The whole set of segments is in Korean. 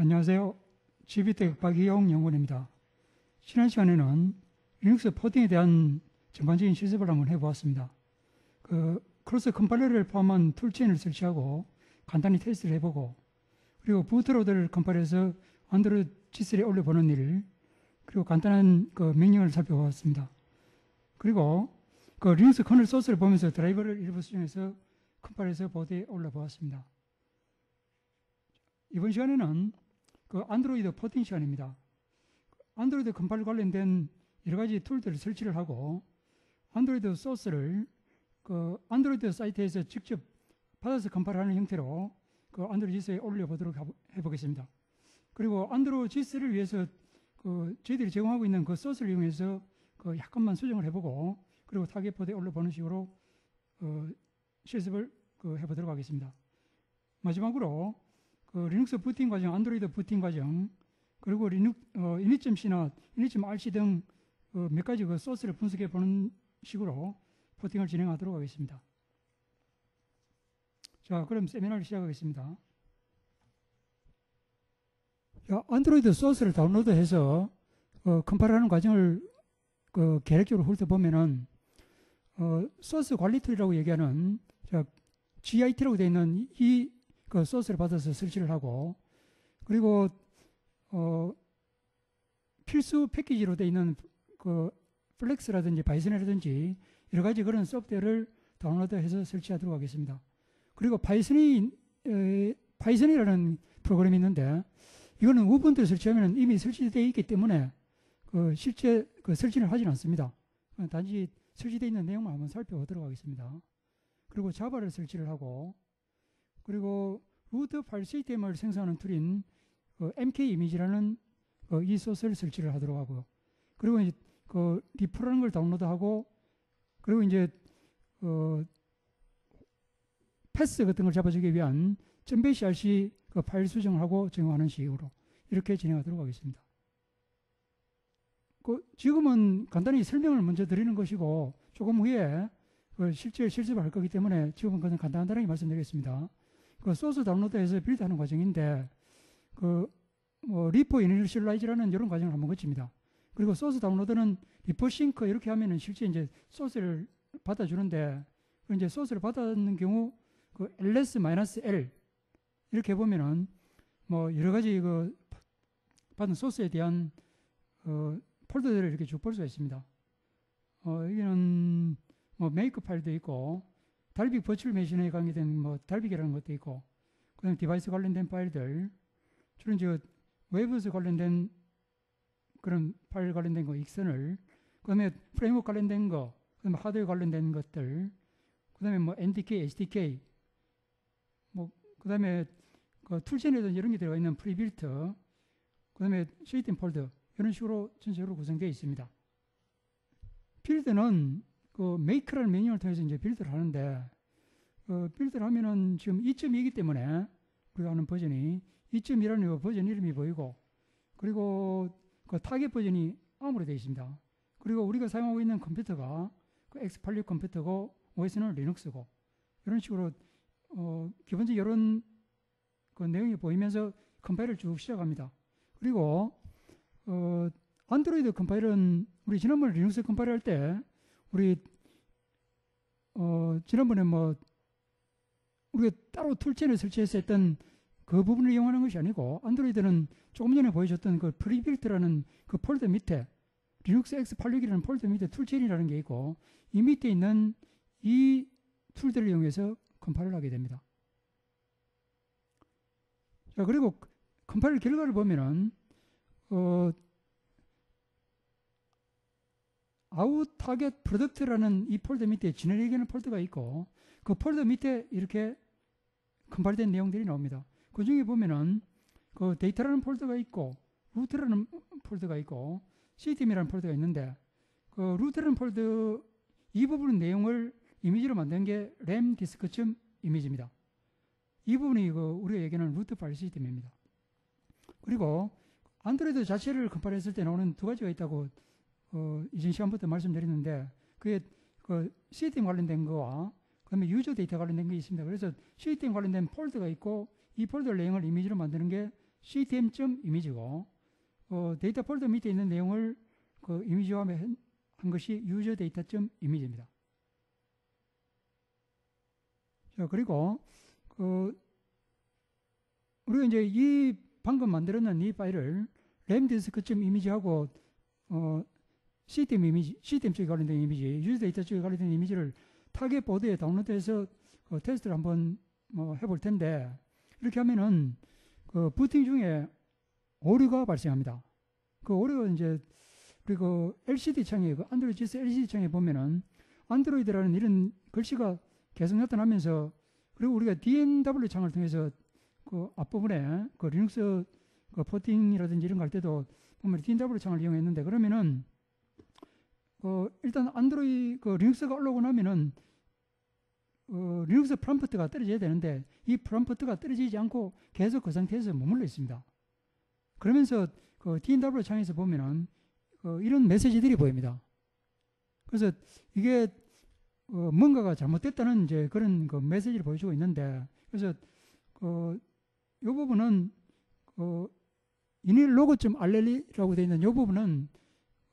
안녕하세요. GBTech 박희용 연구원입니다. 지난 시간에는 리눅스 포팅에 대한 전반적인 실습을 한번 해보았습니다. 크로스 컴파일러를 포함한 툴체인을 설치하고 간단히 테스트를 해보고, 그리고 부트로드를 컴파일해서 안드로이드 G3에 올려보는 일, 그리고 간단한 명령을 살펴보았습니다. 그리고 리눅스 커널 소스를 보면서 드라이버를 일부 수정해서 컴파일해서 보드에 올려보았습니다. 이번 시간에는 안드로이드 포팅 시간입니다. 안드로이드 컴파일 관련된 여러 가지 툴들을 설치를 하고, 안드로이드 소스를 안드로이드 사이트에서 직접 받아서 컴파일하는 형태로 안드로이드 G3에 올려보도록 해보겠습니다. 그리고 안드로이드 G3를 위해서 저희들이 제공하고 있는 소스를 이용해서 약간만 수정을 해보고, 그리고 타겟 보드에 올려보는 식으로 실습을 해보도록 하겠습니다. 마지막으로 리눅스 부팅 과정, 안드로이드 부팅 과정, 그리고 init.c나 init.rc 등 몇 가지 소스를 분석해 보는 식으로 포팅을 진행하도록 하겠습니다. 자, 그럼 세미나를 시작하겠습니다. 자, 안드로이드 소스를 다운로드해서 컴파일하는 과정을 계획적으로 훑어보면은 소스 관리 툴이라고 얘기하는 GIT라고 되어 있는 이 소스를 받아서 설치를 하고, 그리고 필수 패키지로 되어 있는 플렉스라든지 바이슨이라든지 여러 가지 그런 소프트웨어를 다운로드해서 설치하도록 하겠습니다. 그리고 파이썬이라는 프로그램이 있는데, 이거는 우분투에 설치하면 이미 설치되어 있기 때문에 실제 설치를 하지는 않습니다. 단지 설치되어 있는 내용만 한번 살펴보도록 하겠습니다. 그리고 자바를 설치를 하고, 그리고 루트 파일 시스템을 생성하는 툴인 MK 이미지라는 이 소스를 설치를 하도록 하고요. 그리고 이제 리프라는 걸 다운로드하고, 그리고 이제 패스 같은 걸 잡아주기 위한 .bcrc 파일 수정을 하고 적용하는 식으로 이렇게 진행하도록 하겠습니다. 지금은 간단히 설명을 먼저 드리는 것이고, 조금 후에 실제 실습을 할 거기 때문에 지금은 그냥 간단하게 말씀드리겠습니다. 소스 다운로드해서 빌드하는 과정인데, 리포 이니셜라이즈라는 이런 과정을 한번 거칩니다. 그리고 소스 다운로드는 리포 싱크 이렇게 하면은 실제 이제 소스를 받아주는데, 이제 소스를 받았는 경우 ls-l 이렇게 보면은 여러 가지 받은 소스에 대한 폴더들을 이렇게 쭉 볼 수가 있습니다. 여기는 메이크 파일도 있고, 달빅 버추얼 머신에 관계된 달빅이라는 것도 있고, 그 다음에 디바이스 관련된 파일들, 주로 이제 웹에서 관련된 그런 파일 관련된 거, 익선을, 그 다음에 프레임워크 관련된 거, 그 다음에 하드웨어 관련된 것들, 그 다음에 NDK, SDK, 그 다음에 툴체인에도 이런 게 들어가 있는 프리빌트, 그 다음에 시스템 폴더, 이런 식으로 전체적으로 구성되어 있습니다. 빌드는 메이크라는 메뉴를 통해서 이제 빌드를 하는데, 빌드를 하면은 지금 2.2이기 때문에 우리가 하는 버전이 2.2라는 버전 이름이 보이고, 그리고 타겟 버전이 ARM으로 되어 있습니다. 그리고 우리가 사용하고 있는 컴퓨터가 X86 컴퓨터고, OS는 리눅스고, 이런 식으로 기본적인 이런 내용이 보이면서 컴파일을 쭉 시작합니다. 그리고 안드로이드 컴파일은 우리 지난번에 리눅스 컴파일 할 때 우리 지난번에 우리가 따로 툴체인을 설치해서 했던 그 부분을 이용하는 것이 아니고, 안드로이드는 조금 전에 보여줬던 프리빌트라는 폴더 밑에 리눅스 X86이라는 폴더 밑에 툴체인이라는 게 있고, 이 밑에 있는 이 툴들을 이용해서 컴파일을 하게 됩니다. 자, 그리고 컴파일 결과를 보면은 아웃 타겟 프로덕트라는 이 폴더 밑에 지네릭이라는 폴더가 있고, 그 폴더 밑에 이렇게 컴파일된 내용들이 나옵니다. 그 중에 보면은 데이터라는 폴더가 있고, 루트라는 폴더가 있고, 시스템이라는 폴더가 있는데, 루트라는 폴더 이 부분 내용을 이미지로 만든 게 램 디스크 이미지입니다. 이 부분이 우리가 얘기하는 루트 파일 시스템입니다. 그리고 안드로이드 자체를 컴파일했을 때 나오는 두 가지가 있다고 이전 시간부터 말씀드렸는데, 그게 시스템 관련된 거와 그 다음에 유저 데이터 관련된 게 있습니다. 그래서 시스템 관련된 폴더가 있고, 이 폴더 내용을 이미지로 만드는 게 ctm.image고 데이터 폴더 밑에 있는 내용을 그 이미지화한 것이 user data.image입니다. 자, 그리고 우리가 이제 이 방금 만들어낸 이 파일을 램디스크.image하고 CTM 이미지, CTM 쪽에 관련된 이미지, 유저 데이터 쪽에 관련된 이미지를 타겟 보드에 다운로드해서 테스트를 한번 해볼 텐데, 이렇게 하면은 그 부팅 중에 오류가 발생합니다. 그 오류가 이제 그리고 LCD 창에 안드로이드 GS LCD 창에 보면은 안드로이드라는 이런 글씨가 계속 나타나면서, 그리고 우리가 DNW 창을 통해서 그 앞부분에 그 리눅스 그 포팅이라든지 이런 거 할 때도 보면 DNW 창을 이용했는데, 그러면은 일단 안드로이드 그 리눅스가 올라오고 나면은 리눅스 프롬프트가 떨어져야 되는데, 이 프롬프트가 떨어지지 않고 계속 그 상태에서 머물러 있습니다. 그러면서 그 DNW 창에서 보면은 이런 메시지들이 보입니다. 그래서 이게 뭔가가 잘못됐다는 이제 그런 그 메시지를 보여주고 있는데, 그래서 이 부분은 init.log.rl이라고 되어 있는 이 부분은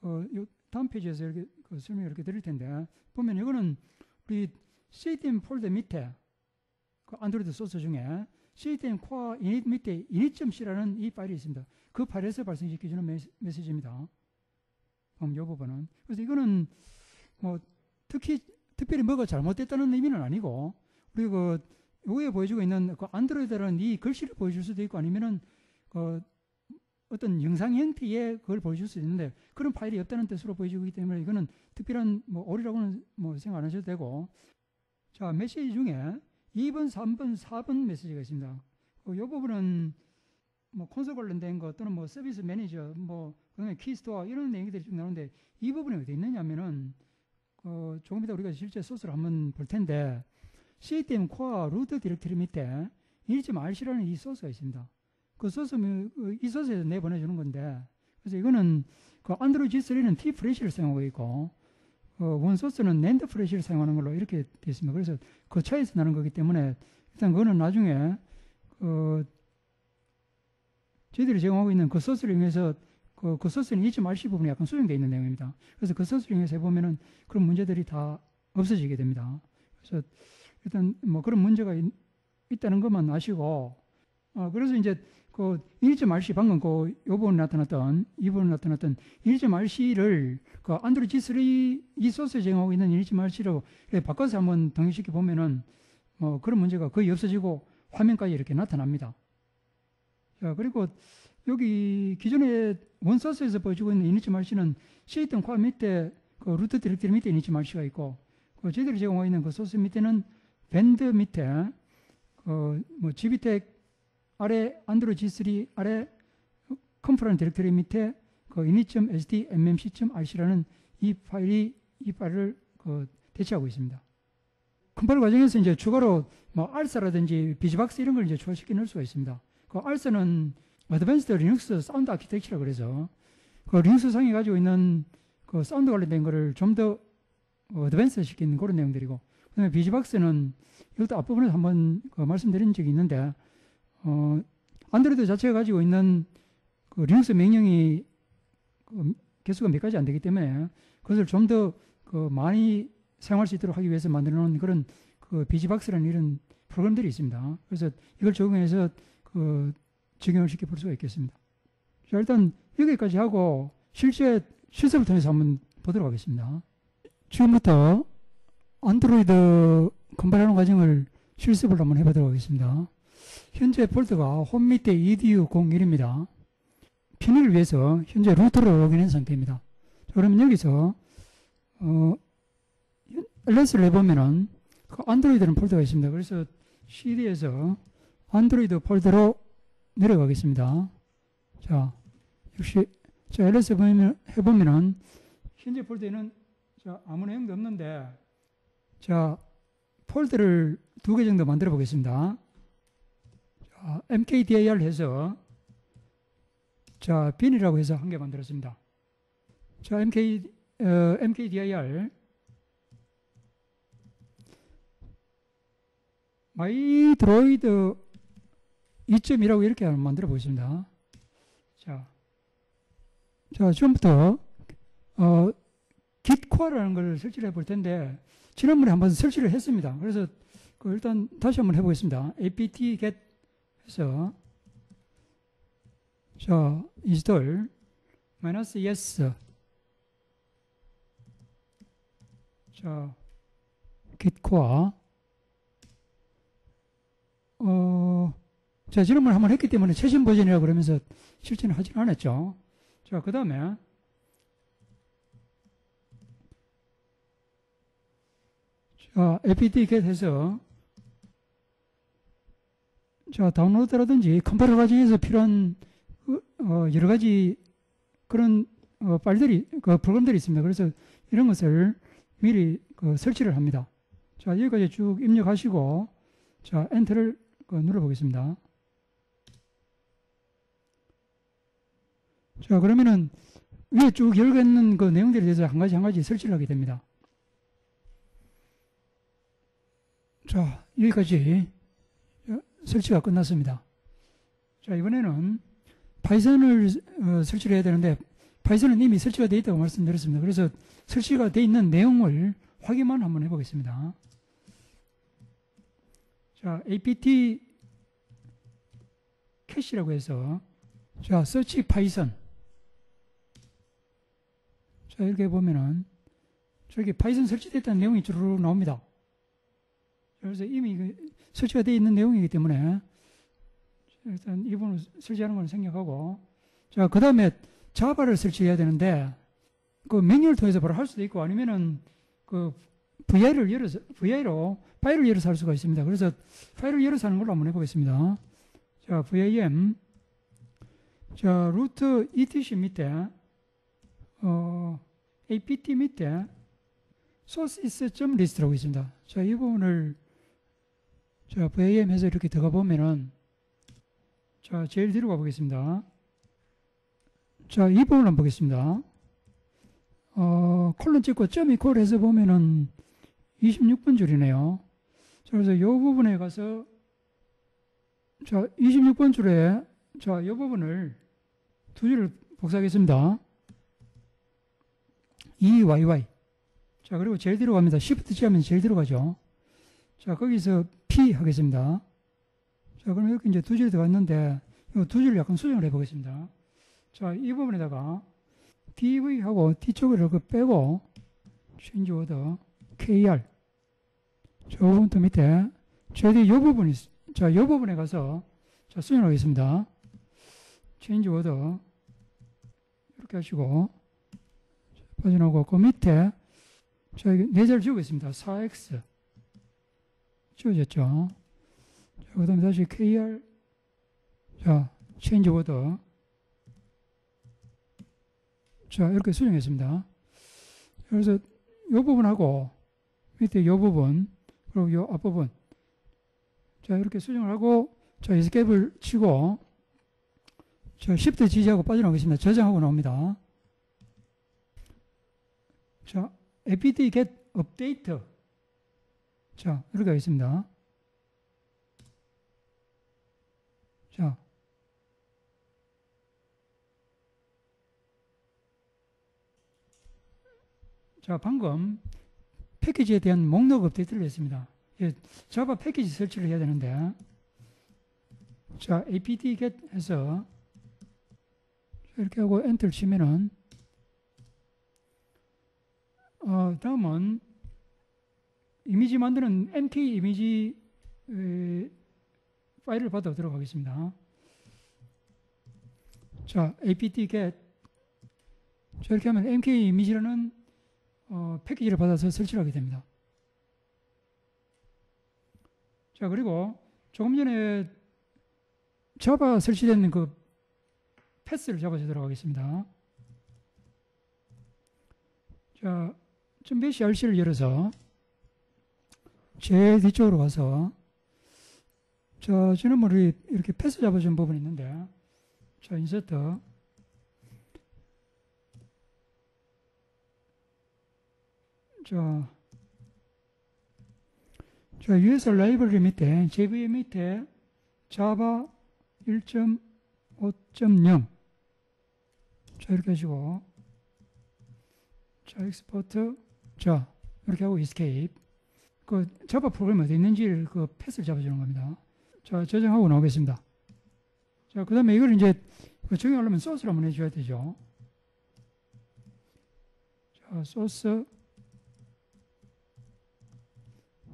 요 다음 페이지에서 이렇게 설명을 이렇게 드릴 텐데, 보면 이거는 우리 CTM 폴더 밑에 그 안드로이드 소스 중에 CTM 코어 init 밑에 init.c라는 이 파일이 있습니다. 그 파일에서 발생시켜주는 메시지입니다. 이 부분은. 그래서 이거는 뭐 특별히 뭐가 잘못됐다는 의미는 아니고, 그리고 위에 보여주고 있는 그 안드로이드라는 이 글씨를 보여줄 수도 있고, 아니면은 어떤 영상 형태의 그걸 보여줄 수 있는데, 그런 파일이 없다는 뜻으로 보여주기 때문에 이거는 특별한 오류라고는 생각 안 하셔도 되고. 자, 메시지 중에 2번, 3번, 4번 메시지가 있습니다. 이 부분은 콘솔 관련된 거 또는 서비스 매니저, 그다음에 키스토어 이런 내용들이 쭉 나오는데, 이 부분이 어디 있느냐면은 조금 이따 우리가 실제 소스를 한번 볼 텐데, CTM 코어 루트 디렉터리 밑에 init.rc라는 이 소스가 있습니다. 그 소스, 이 소스에서 내보내주는 건데, 그래서 이거는 그 안드로이드 G3는 T 프레시를 사용하고 있고, 원 소스는 낸드 프레시를 사용하는 걸로 이렇게 되어 있습니다. 그래서 그 차이에서 나는 거기 때문에 일단 그거는 나중에 저희들이 제공하고 있는 그 소스를 이용해서 그 소스는 init.rc 부분이 약간 수정되어 있는 내용입니다. 그래서 그 소스를 이용해서 해보면은 그런 문제들이 다 없어지게 됩니다. 그래서 일단 그런 문제가 있다는 것만 아시고, 그래서 이제 그 init.rc 방금 이 부분에 나타났던 init.rc를 그 안드로이드 G3 이 소스에 제공하고 있는 init.rc로 바꿔서 한번 동일시켜 보면은 그런 문제가 거의 없어지고 화면까지 이렇게 나타납니다. 자, 그리고 여기 기존에 원 소스에서 보여주고 있는 init.rc는 CTM 코어 밑에 그 루트 디렉터리 밑에 init.rc가 있고, 저희들이 제공하고 있는 그 소스 밑에는 밴드 밑에 GB텍 아래 안드로이드 G3 아래 컴프라는 디렉터리 밑에 init.sd.mmc.rc라는 이 파일을 대체하고 있습니다. 컴파일 과정에서 이제 추가로 알사라든지 비즈박스 이런 걸 이제 추가시켜 넣을 수가 있습니다. 그 알사는 어드밴스드 리눅스 사운드 아키텍처라 그래서 그 리눅스 상에 가지고 있는 그 사운드 관련된 거를 좀 더 어드밴스 시키는 그런 내용들이고, 그다음에 비즈박스는 이것도 앞부분에서 한번 말씀드린 적이 있는데, 안드로이드 자체가 가지고 있는 그 리눅스 명령이 개수가 몇 가지 안 되기 때문에 그것을 좀 더 많이 사용할 수 있도록 하기 위해서 만들어 놓은 그런 비즈박스라는 이런 프로그램들이 있습니다. 그래서 이걸 적용해서 적용을 시켜 볼 수가 있겠습니다. 자, 일단 여기까지 하고 실제 실습을 통해서 한번 보도록 하겠습니다. 지금부터 안드로이드 컴파일하는 과정을 실습을 한번 해보도록 하겠습니다. 현재 폴더가 홈 밑에 edu01입니다. 편의를 위해서 현재 루터로 로그인한 상태입니다. 자, 그러면 여기서 LS를 해보면은 그 안드로이드라는 폴더가 있습니다. 그래서 CD에서 안드로이드 폴더로 내려가겠습니다. 자, 역시 LS 해보면은 현재 폴더에는 아무 내용도 없는데, 자, 폴더를 2개 정도 만들어 보겠습니다. 자, mkdir 해서 bin이라고 해서 1개 만들었습니다. 자, mkdir 마이드로이드 2.2라고 이렇게 한번 만들어 보겠습니다. 자, 지금부터 git core라는 걸 설치를 해볼 텐데 지난번에 한번 설치를 했습니다. 그래서 일단 다시 한번 해보겠습니다. apt get 해서 자 install -yes 자 git core 자 지난번에 한번 했기 때문에 최신 버전이라고 그러면서 실제는 하진 않았죠. 자 그 다음에 자 apt get 해서 자 다운로드라든지 컴파일 과정에서 필요한 여러 가지 그런 파일들이 프로그램들이 있습니다. 그래서 이런 것을 미리 설치를 합니다. 자 여기까지 쭉 입력하시고 자 엔터를 눌러 보겠습니다. 자 그러면은 위에 쭉 열고 있는 그 내용들에 대해서 한 가지 설치를 하게 됩니다. 자 여기까지 설치가 끝났습니다. 자 이번에는 파이썬을 설치를 해야 되는데 파이썬은 이미 설치가 되어 있다고 말씀드렸습니다. 그래서 설치가 되어 있는 내용을 확인만 한번 해보겠습니다. 자 apt 캐시라고 해서 자 search python 자 이렇게 보면은 저기 파이썬 설치됐다는 내용이 주르륵 나옵니다. 그래서 이미 설치가 되어 있는 내용이기 때문에 일단 이 부분을 설치하는 건 생략하고 자 그 다음에 자바를 설치해야 되는데 그 매뉴얼 통해서 바로 할 수도 있고 아니면은 그 VI로 파일을 열어서 할 수가 있습니다. 그래서 파일을 열어서 하는 걸로 한번 해보겠습니다. 자 VIM 자 루트 etc 밑에 apt 밑에 sources.list라고 있습니다. 자 이 부분을 자 VIM 해서 이렇게 들어가 보면은 자 제일 뒤로 가보겠습니다. 자 이 부분을 한번 보겠습니다. 콜론 찍고 점이 콜 해서 보면은 26번 줄이네요. 자 그래서 이 부분에 가서 자 26번 줄에 자 이 부분을 두 줄을 복사하겠습니다. EYY 자 그리고 제일 뒤로 갑니다. Shift G 하면 제일 뒤로 가죠. 자 거기서 P 하겠습니다. 자 그럼 이렇게 이제 두 줄이 들어갔는데 이 두 줄을 약간 수정을 해 보겠습니다. 자 이 부분에다가 DV하고 D쪽을 이렇게 빼고 change order KR 저 부분도 밑에 제일 이 부분이 자 이 부분에 가서 자 수정을 하겠습니다. change order 이렇게 하시고 빠져나오고 그 밑에 자 네 자를 지우겠습니다. 4X 지워졌죠. 그 다음에 다시 KR 자 change order 자 이렇게 수정했습니다. 그래서 이 부분하고 밑에 이 부분 그리고 이 앞부분 자 이렇게 수정을 하고 자 escape를 치고 자 Shift G하고 빠져나오겠습니다. 저장하고 나옵니다. 자 apt get update 자 이렇게 하겠습니다. 자 방금 패키지에 대한 목록 업데이트를 했습니다. 자바 패키지 설치를 해야 되는데 자 apt get 해서 이렇게 하고 엔터를 치면은 다음은 이미지 만드는 mk 이미지 파일을 받아 들어가겠습니다. 자 apt get 자 이렇게 하면 mk 이미지라는 패키지를 받아서 설치를 하게 됩니다. 자 그리고 조금 전에 자바 설치된 그 패스를 잡아서 들어가겠습니다. 자 .rc를 열어서 제일 뒤쪽으로 가서 자 지난번에 이렇게 패스 잡아준 부분이 있는데 자 인서트 자 US 라이브러리 밑에 JVM 밑에 자바 1.5.0 자 이렇게 하시고 자 익스포트 자 이렇게 하고 이스케이프 그 자바 프로그램 어디 있는지를 그 패스를 잡아주는 겁니다. 자 저장하고 나오겠습니다. 자 그 다음에 이걸 이제 적용하려면 소스를 한번 해줘야 되죠. 자 소스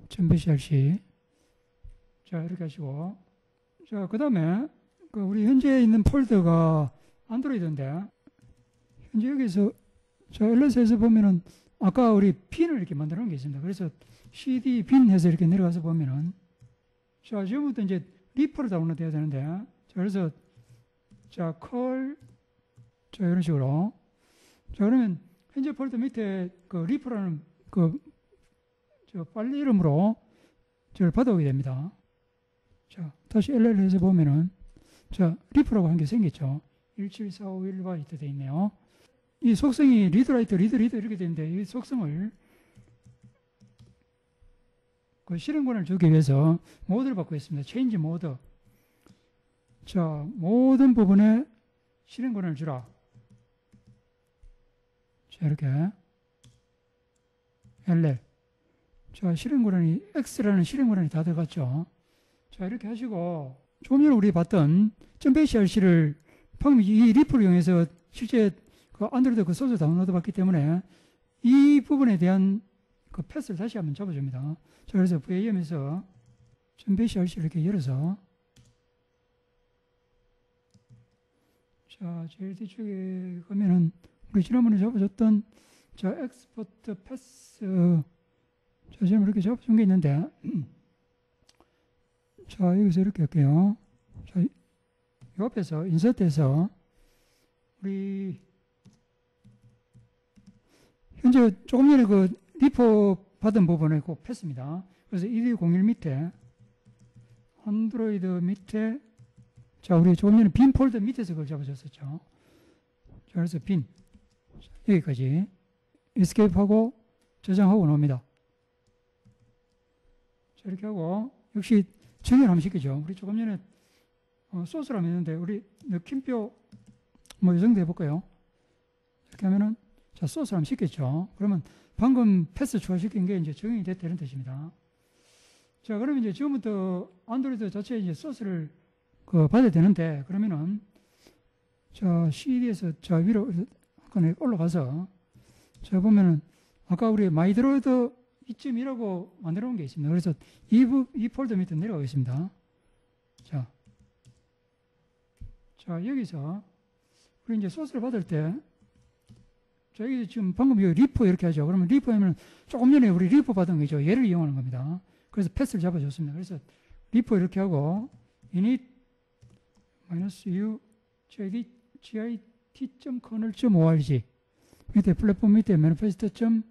.bcrc 자 이렇게 하시고 자 그 다음에 그 우리 현재 있는 폴더가 안드로이드인데 현재 여기서 자 LS에서 보면은 아까 우리 빈을 이렇게 만들어 놓은 게 있습니다. 그래서 cd 빈 해서 이렇게 내려가서 보면은 자 지금부터 이제 리퍼를 다운로드 해야 되는데 자 그래서 자 컬 자 이런 식으로 자 그러면 현재 폴더 밑에 그 리퍼라는 그 저 파일 이름으로 저를 받아오게 됩니다. 자 다시 LL에서 보면은 자 리퍼라고 한 게 생겼죠. 17451바이트 되어 있네요. 이 속성이 리드라이트 리드 이렇게 되는데 이 속성을 그 실행권을 주기 위해서 모드를 바꾸겠습니다. 체인지 모드. 자 모든 부분에 실행권을 주라. 자 이렇게 LL 자 실행권이 X라는 실행권이 다 들어갔죠. 자 이렇게 하시고 조금 전에 우리 봤던 .bcrc를 방금 이 리프를 이용해서 실제 그 안드로이드 그 소스 다운로드 받기 때문에 이 부분에 대한 그 패스를 다시 한번 잡아줍니다. 자 그래서 VAM에서 .bcrc를 이렇게 열어서 자 제일 뒤쪽에 가면은 우리 지난번에 잡아줬던 자 엑스포트 패스 자 지금 이렇게 잡아준 게 있는데 자 여기서 이렇게 할게요. 자 옆에서 인서트에서 우리 현재 조금 전에 그 리포 받은 부분에 그 패스입니다. 그래서 1201 밑에 안드로이드 밑에 자 우리 조금 전에 빈 폴더 밑에서 그걸 잡아줬었죠. 자 그래서 빈 여기까지 에스케이프하고 저장하고 나옵니다. 자 이렇게 하고 역시 정의를 한번 시키죠. 우리 조금 전에 소스를 하면 있는데 우리 느낌표 뭐 이 정도 해볼까요? 이렇게 하면은 자 소스를 한번 시켰죠. 그러면 방금 패스 추가시킨 게 이제 적용이 됐다는 뜻입니다. 자 그러면 이제 지금부터 안드로이드 자체에 이제 소스를 그 받아야 되는데 그러면은 자 CD에서 자 위로 올라가서 자 보면은 아까 우리 마이드로이드 2.1이라고 만들어 놓은 게 있습니다. 그래서 이 폴더 밑에 내려가겠습니다. 자 여기서 우리 이제 소스를 받을 때 자 여기 지금 방금 리포 이렇게 하죠. 그러면 리포 하면 조금 전에 우리 리포 받은 거죠. 얘를 이용하는 겁니다. 그래서 패스를 잡아줬습니다. 그래서 리포 이렇게 하고 init -u git.kernel.org 밑에 플랫폼 밑에 manifest.git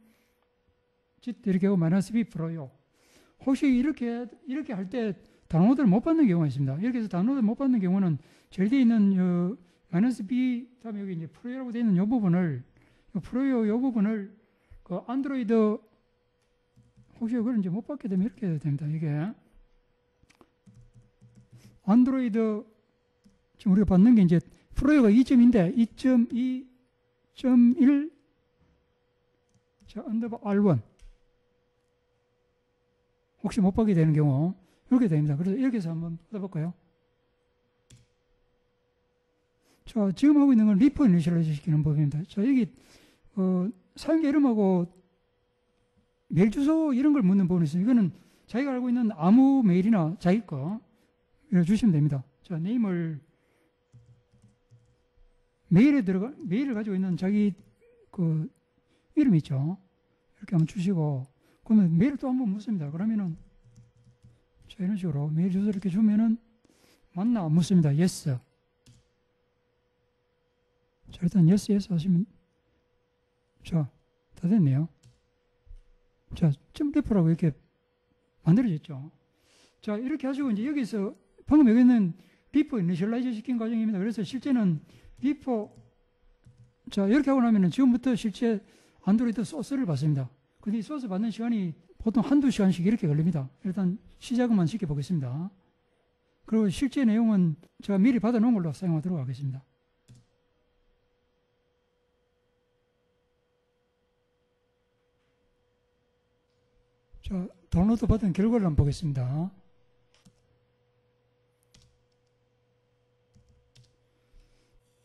이렇게 하고 -b 프로요. 혹시 이렇게 할 때 다운로드를 못 받는 경우가 있습니다. 이렇게 해서 다운로드 못 받는 경우는 제일 뒤에 있는 -b 다음에 여기 이제 프로요라고 되어 있는 이 부분을 프로요 이 부분을 그 안드로이드 혹시 이걸 이제 못 받게 되면 이렇게 해야 됩니다. 이게 안드로이드 지금 우리가 받는 게 이제 프로요가 2.2인데 2.2.1 자 언더바 R1 혹시 못 받게 되는 경우 이렇게 됩니다. 그래서 이렇게 해서 한번 받아볼까요? 자 지금 하고 있는 건 리포 이니셜라이즈 시키는 법입니다. 자 여기 사용자 이름하고 메일 주소 이런 걸 묻는 부분이 있어요. 이거는 자기가 알고 있는 아무 메일이나 자기 거 주시면 됩니다. 자 네임을 메일을 가지고 있는 자기 그 이름 있죠. 이렇게 한번 주시고 그러면 메일을 또 한번 묻습니다. 그러면은 자 이런 식으로 메일 주소 이렇게 주면은 맞나 안 묻습니다. yes. 자 일단 yes 하시면 자 다 됐네요. 자 .리포라고 이렇게 만들어졌죠. 자 이렇게 하시고 이제 여기서 방금 여기는 리포 이니셜라이즈 시킨 과정입니다. 그래서 실제는 리포 자 이렇게 하고 나면은 지금부터 실제 안드로이드 소스를 받습니다. 근데 이 소스 받는 시간이 보통 한두 시간씩 이렇게 걸립니다. 일단 시작만 시켜보겠습니다. 그리고 실제 내용은 제가 미리 받아놓은 걸로 사용하도록 하겠습니다. 자, 다운로드 받은 결과를 한번 보겠습니다.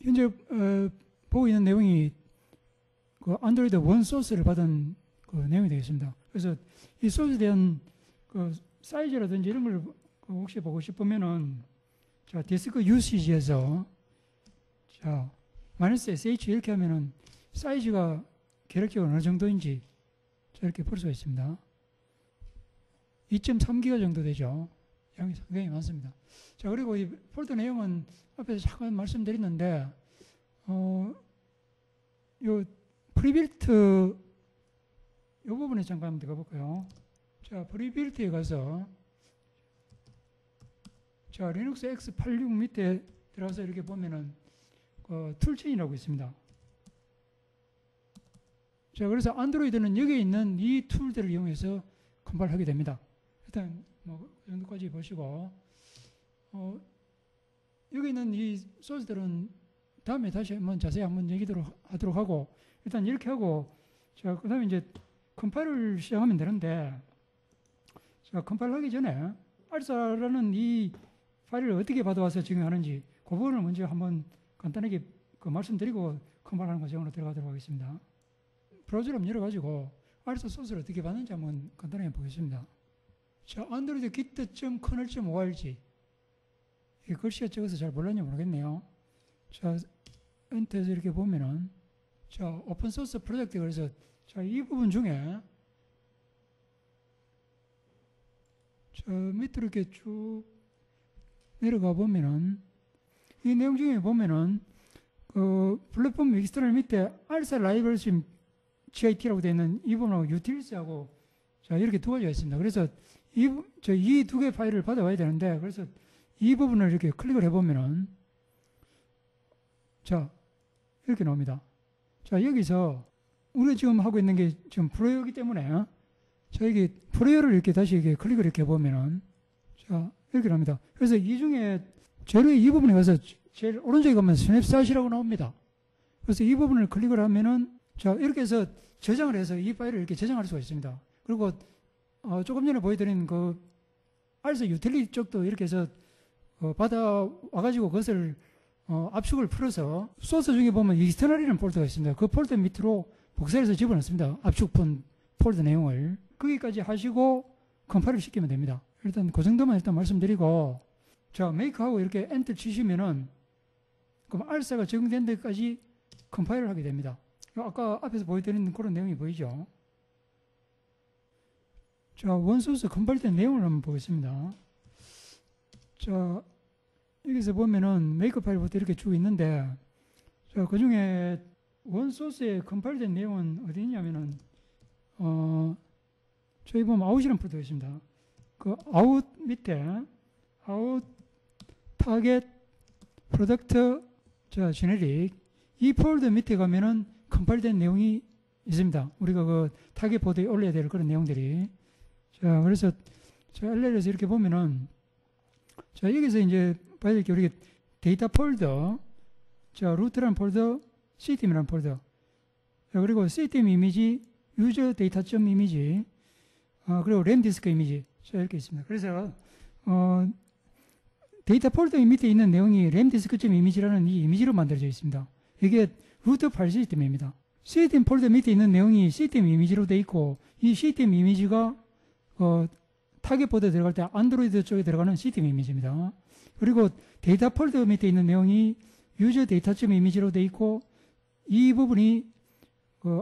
현재 보고 있는 내용이 그 안드로이드 원 소스를 받은 그 내용이 되겠습니다. 그래서 이 소스에 대한 그 사이즈라든지 이런 걸 혹시 보고 싶으면은 자, 디스크 유시지에서 자, -sh 이렇게 하면은 사이즈가 계획적으로 어느 정도인지 이렇게 볼 수가 있습니다. 2.3기가 정도 되죠. 양이 상당히 많습니다. 자, 그리고 이 폴더 내용은 앞에서 잠깐 말씀드렸는데, 요 프리빌트 요 부분에 잠깐 한번 들어가 볼까요? 자, 프리빌트에 가서 자, 리눅스 X86 밑에 들어가서 이렇게 보면은 툴체인이라고 있습니다. 자, 그래서 안드로이드는 여기에 있는 이 툴들을 이용해서 컴파일을 하게 됩니다. 일단 뭐 그 정도까지 보시고 여기 있는 이 소스들은 다음에 다시 한번 자세히 한번 하도록 하고 일단 이렇게 하고 자, 그다음에 이제 컴파일을 시작하면 되는데 자, 컴파일 하기 전에 알사라는 이 파일을 어떻게 받아와서 적용하는지 그 부분을 먼저 한번 간단하게 말씀드리고 컴파일하는 과정으로 들어가도록 하겠습니다. 브라우저를 한번 열어가지고 알사 소스를 어떻게 받는지 한번 간단하게 보겠습니다. 자, 안드로이드 git.kernel.org 이 글씨가 적어서 잘 몰랐는지 모르겠네요. 자, 엔터에서 이렇게 보면은 자, 오픈소스 프로젝트 그래서 자, 이 부분 중에 저 밑으로 이렇게 쭉 내려가 보면은 이 내용 중에 보면은 플랫폼 익스터널 밑에 알사 라이브러리 GIT라고 되어 있는 이 부분하고 유틸스하고 자, 이렇게 두 가지가 있습니다. 그래서 이 두 개의 파일을 받아와야 되는데 그래서 이 부분을 이렇게 클릭을 해보면은 자, 이렇게 나옵니다. 자, 여기서 우리가 지금 하고 있는 게 지금 프로이기 때문에 자, 여기 프로이를 이렇게 다시 이렇게 클릭을 이렇게 해보면은 자, 이렇게 나옵니다. 그래서 이 중에 재료의 이 부분에 가서 제일 오른쪽에 가면 스냅샷이라고 나옵니다. 그래서 이 부분을 클릭을 하면은 자, 이렇게 해서 저장을 해서 이 파일을 이렇게 저장할 수가 있습니다. 그리고 조금 전에 보여드린 그 알사 유틸리티 쪽도 이렇게 해서 받아와가지고 그것을 압축을 풀어서 소스 중에 보면 익스터널이라는 폴더가 있습니다. 그 폴더 밑으로 복사해서 집어넣습니다. 압축본 폴더 내용을 거기까지 하시고 컴파일을 시키면 됩니다. 일단 그 정도만 일단 말씀드리고 자, 메이크하고 이렇게 엔터 치시면은 그럼 알사가 적용된 데까지 컴파일을 하게 됩니다. 아까 앞에서 보여드린 그런 내용이 보이죠? 자, 원소스 컴파일된 내용을 한번 보겠습니다. 자, 여기서 보면은 메이크 파일부터 이렇게 쭉 있는데 자, 그 중에 원소스에 컴파일된 내용은 어디 있냐면은 저희 보면 아웃이라는 폴더가 있습니다. 그 아웃 밑에 아웃 타겟 프로덕트 자, 제네릭 이 폴더 밑에 가면은 컴파일된 내용이 있습니다. 우리가 그 타겟 보드에 올려야 될 그런 내용들이 자, 그래서 자, LL에서 이렇게 보면은 자, 여기서 이제 봐야 될 게 우리 데이터 폴더 자, 루트라는 폴더 CTM이라는 폴더 자, 그리고 CTM 이미지 유저 데이터.점 이미지 그리고 램 디스크 이미지 자, 이렇게 있습니다. 그래서 데이터 폴더 밑에 있는 내용이 램 디스크.점 이미지라는 이 이미지로 만들어져 있습니다. 이게 루트 파일 시스템입니다. CTM 폴더 밑에 있는 내용이 CTM 이미지로 되어 있고 이 CTM 이미지가 타겟 보드에 들어갈 때 안드로이드 쪽에 들어가는 CTM 이미지입니다. 그리고 데이터 폴더 밑에 있는 내용이 유저 데이터.점 이미지로 되어 있고 이 부분이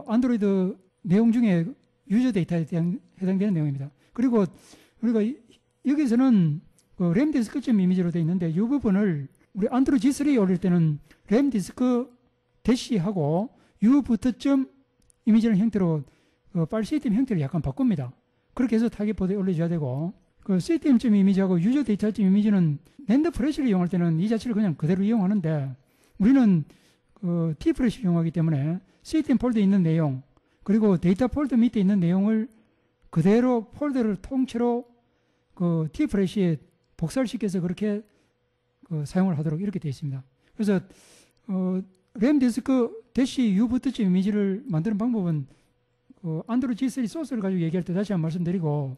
안드로이드 내용 중에 유저 데이터에 해당되는 내용입니다. 그리고 우리가 여기서는 램 디스크.점 이미지로 되어 있는데 이 부분을 우리 안드로이드 G3에 올릴 때는 램 디스크 대시하고 u부터.점 이미지라는 형태로 파일 시스템 형태를 약간 바꿉니다. 그렇게 해서 타겟 보드에 올려줘야 되고 그 CTM.점 이미지하고 유저 데이터.점 이미지는 랜더 프레시를 이용할 때는 이 자체를 그냥 그대로 이용하는데 우리는 T 프레시를 이용하기 때문에 CTM 폴더에 있는 내용 그리고 데이터 폴더 밑에 있는 내용을 그대로 폴더를 통째로 T 프레시에 복사를 시켜서 그렇게 사용을 하도록 이렇게 되어 있습니다. 그래서 램 디스크 대시 U 부트집 이미지를 만드는 방법은 안드로이드 G3 소스를 가지고 얘기할 때 다시 한번 말씀드리고,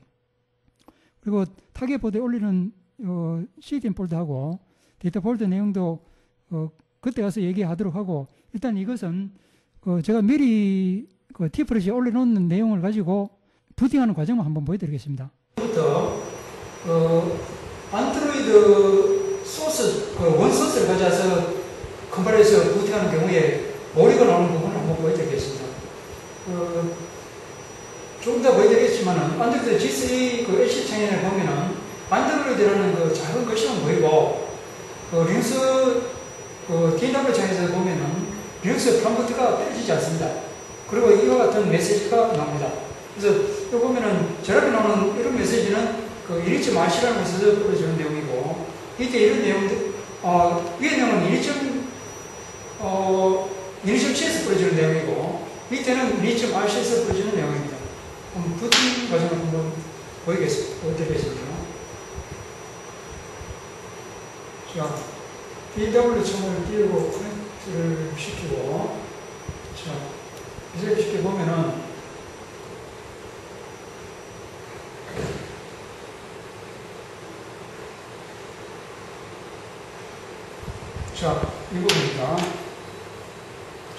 그리고 타겟 보드에 올리는 CDM 폴더하고 데이터 폴더 내용도 그때 가서 얘기하도록 하고, 일단 이것은 제가 미리 T프레시에 올려놓는 내용을 가지고 부팅하는 과정을 한번 보여드리겠습니다. 부터 안드로이드 소스, 원 소스를 가져와서 컴파일해서 부팅하는 경우에 오류가 나오는 부분을 한번 보여드리겠습니다. 조금 더 보여드리겠지만, 안드로이드 G3 LC 창에 보면은 안드로이드라는 작은 글씨만 보이고, 리눅스 DW 창에서 보면은 리눅스 프롬프트가 떼어지지 않습니다. 그리고 이와 같은 메시지가 나옵니다. 그래서 여기 보면은 저렇게 나오는 이런 메시지는 이리점 RC라는 것에서 뿌려주는 내용이고, 이때 이런 내용들, 위에 내용은 이리점 C에서 뿌려주는 내용이고, 밑에는 이리점 RC에서 뿌려주는 내용입니다. 그럼 부팅 과정을 한번 보여드리겠습니다. 자, DW 층을 띄우고 커넥트를 시키고, 자, 이렇게 쉽게 보면은, 자, 이 부분입니다.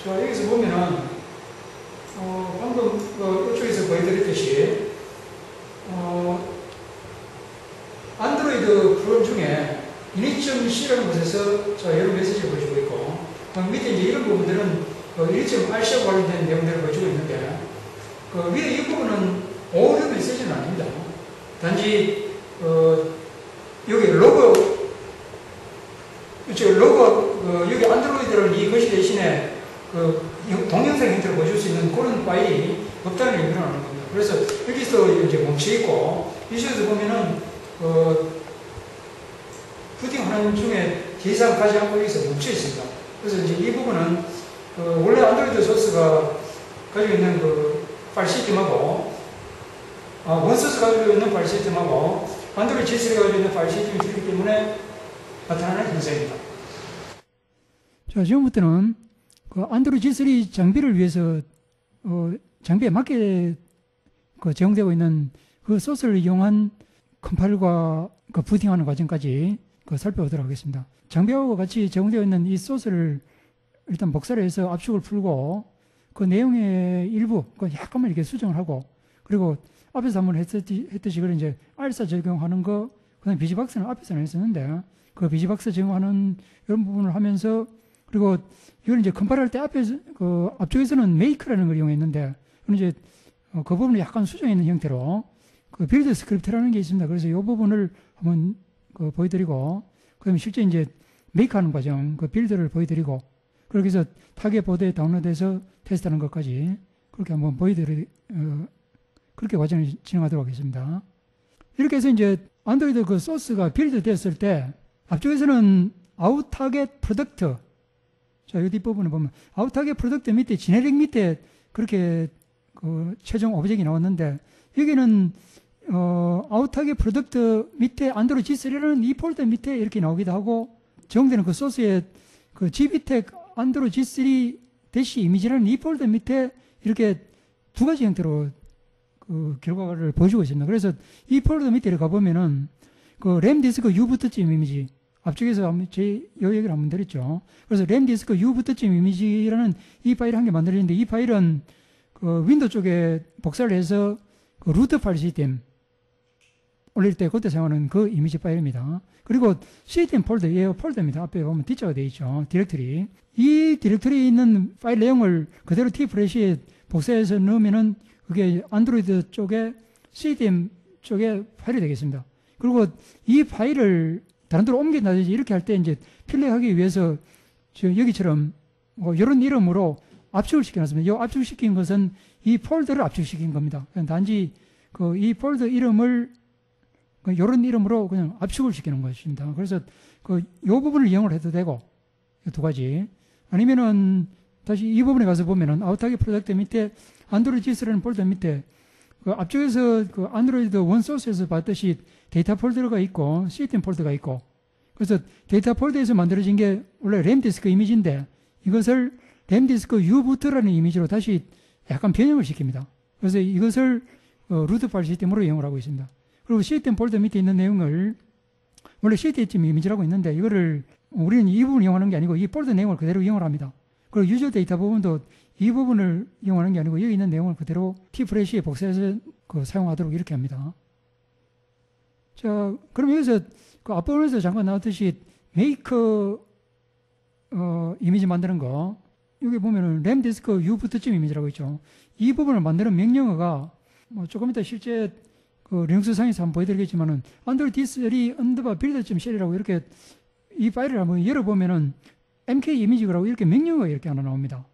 자, 여기서 보면은, 방금, 이쪽에서 보여드렸듯이, 안드로이드 프롬 중에 init.c라는 곳에서 자, 여러 메시지를 보여주고 있고, 밑에 이제 이런 부분들은 init.rc하고 관련된 내용들을 보여주고 있는데, 위에 이 부분은 오류 메시지는 아닙니다. 단지, 여기 로고, 여기 안드로이드를 이 글씨 대신에 동영상 형태로 보여줄 수 있는 그런 파일이 없다는 얘기를 하는 겁니다. 그래서 여기서 이제 멈춰있고, 이쪽에서 보면은, 부팅하는 중에 더 이상 가지 않고 여기서 멈춰있습니다. 그래서 이제 이 부분은, 원래 안드로이드 소스가 가지고 있는 파일 시스템하고, 원소스 가지고 있는 파일 시스템하고, 안드로이드 G3가 가지고 있는 파일 시스템이 틀리기 때문에 나타나는 현상입니다. 자, 지금부터는 안드로이드 G3 장비를 위해서 장비에 맞게 제공되고 있는 그 소스를 이용한 컴파일과 부팅하는 과정까지 살펴보도록 하겠습니다. 장비하고 같이 제공되어 있는 이 소스를 일단 복사를 해서 압축을 풀고, 그 내용의 일부 약간만 이렇게 수정을 하고, 그리고 앞에서 한번 했듯이 그걸 이제 알사 적용하는 거, 그다음에 비지박스는 앞에서는 했었는데, 그 비지박스 적용하는 이런 부분을 하면서, 그리고 이걸 이제 컴파일할 때 앞쪽에서는 메이크라는 걸 이용했는데, 이제 그 부분을 약간 수정해 있는 형태로 빌드 스크립트라는 게 있습니다. 그래서 이 부분을 한번 보여드리고, 그다음에 실제 이제 메이크하는 과정, 빌드를 보여드리고, 그렇게 해서 타겟 보드에 다운로드해서 테스트하는 것까지 그렇게 한번 그렇게 과정을 진행하도록 하겠습니다. 이렇게 해서 이제 안드로이드 소스가 빌드 됐을 때, 앞쪽에서는 아웃 타겟 프로덕트, 자, 이 뒷부분에 보면 아웃 타겟 프로덕트 밑에 지네릭 밑에 그렇게 최종 오브젝이 나왔는데, 여기는 아웃 타겟 프로덕트 밑에 안드로이드 G3라는 이 폴더 밑에 이렇게 나오기도 하고, 제공되는 그 소스에 GBTech 안드로이드 G3 대시 이미지라는 이 폴더 밑에 이렇게 두 가지 형태로 결과를 보여주고 있습니다. 그래서 이 폴더 밑에 가보면은 램 디스크 U 부트쯤 이미지, 앞쪽에서 제 얘기를 한번 드렸죠. 그래서 램 디스크 U 부트쯤 이미지라는 이 파일을 한 개 만들어졌는데, 이 파일은 윈도우 쪽에 복사를 해서 루트 파일 시스템 올릴 때 그때 사용하는 그 이미지 파일입니다. 그리고 시스템 폴더, 얘 폴더입니다. 앞에 보면 D자가 되어 있죠. 디렉터리. 이 디렉터리에 있는 파일 내용을 그대로 T프레시에 복사해서 넣으면은 그게 안드로이드 쪽에 시스템 쪽에 파일이 되겠습니다. 그리고 이 파일을 다른 데로 옮긴다든지 이렇게 할 때 이제 필요하기 위해서 여기처럼 이런 이름으로 압축을 시켜놨습니다. 이 압축시킨 것은 이 폴더를 압축시킨 겁니다. 단지 이 폴더 이름을 이런 이름으로 그냥 압축을 시키는 것입니다. 그래서 이 부분을 이용을 해도 되고, 두 가지. 아니면은 다시 이 부분에 가서 보면은 아웃타겟 프로젝트 밑에 안드로이드 G3라는 폴더 밑에 앞쪽에서 안드로이드 원 소스에서 봤듯이 데이터 폴더가 있고 시스템 폴더가 있고, 그래서 데이터 폴더에서 만들어진 게 원래 램 디스크 이미지인데 이것을 램 디스크 U부터라는 이미지로 다시 약간 변형을 시킵니다. 그래서 이것을 루트 파일 시스템으로 이용을 하고 있습니다. 그리고 시스템 폴더 밑에 있는 내용을 원래 시스템 이미지라고 있는데 이거를 우리는 이 부분을 이용하는 게 아니고 이 폴더 내용을 그대로 이용을 합니다. 그리고 유저 데이터 부분도 이 부분을 이용하는 게 아니고 여기 있는 내용을 그대로 T프레시에 복사해서 사용하도록 이렇게 합니다. 자, 그럼 여기서 그 앞부분에서 잠깐 나왔듯이 메이커 이미지 만드는 거 여기 보면은 램 디스크 U부터쯤 이미지라고 있죠. 이 부분을 만드는 명령어가 조금 이따 실제 그 리눅스 상에서 한번 보여드리겠지만은 안드로이드 D3 언더바 빌더.쉘이라고 이렇게 이 파일을 한번 열어보면은 MK 이미지라고 이렇게 명령어가 이렇게 하나 나옵니다.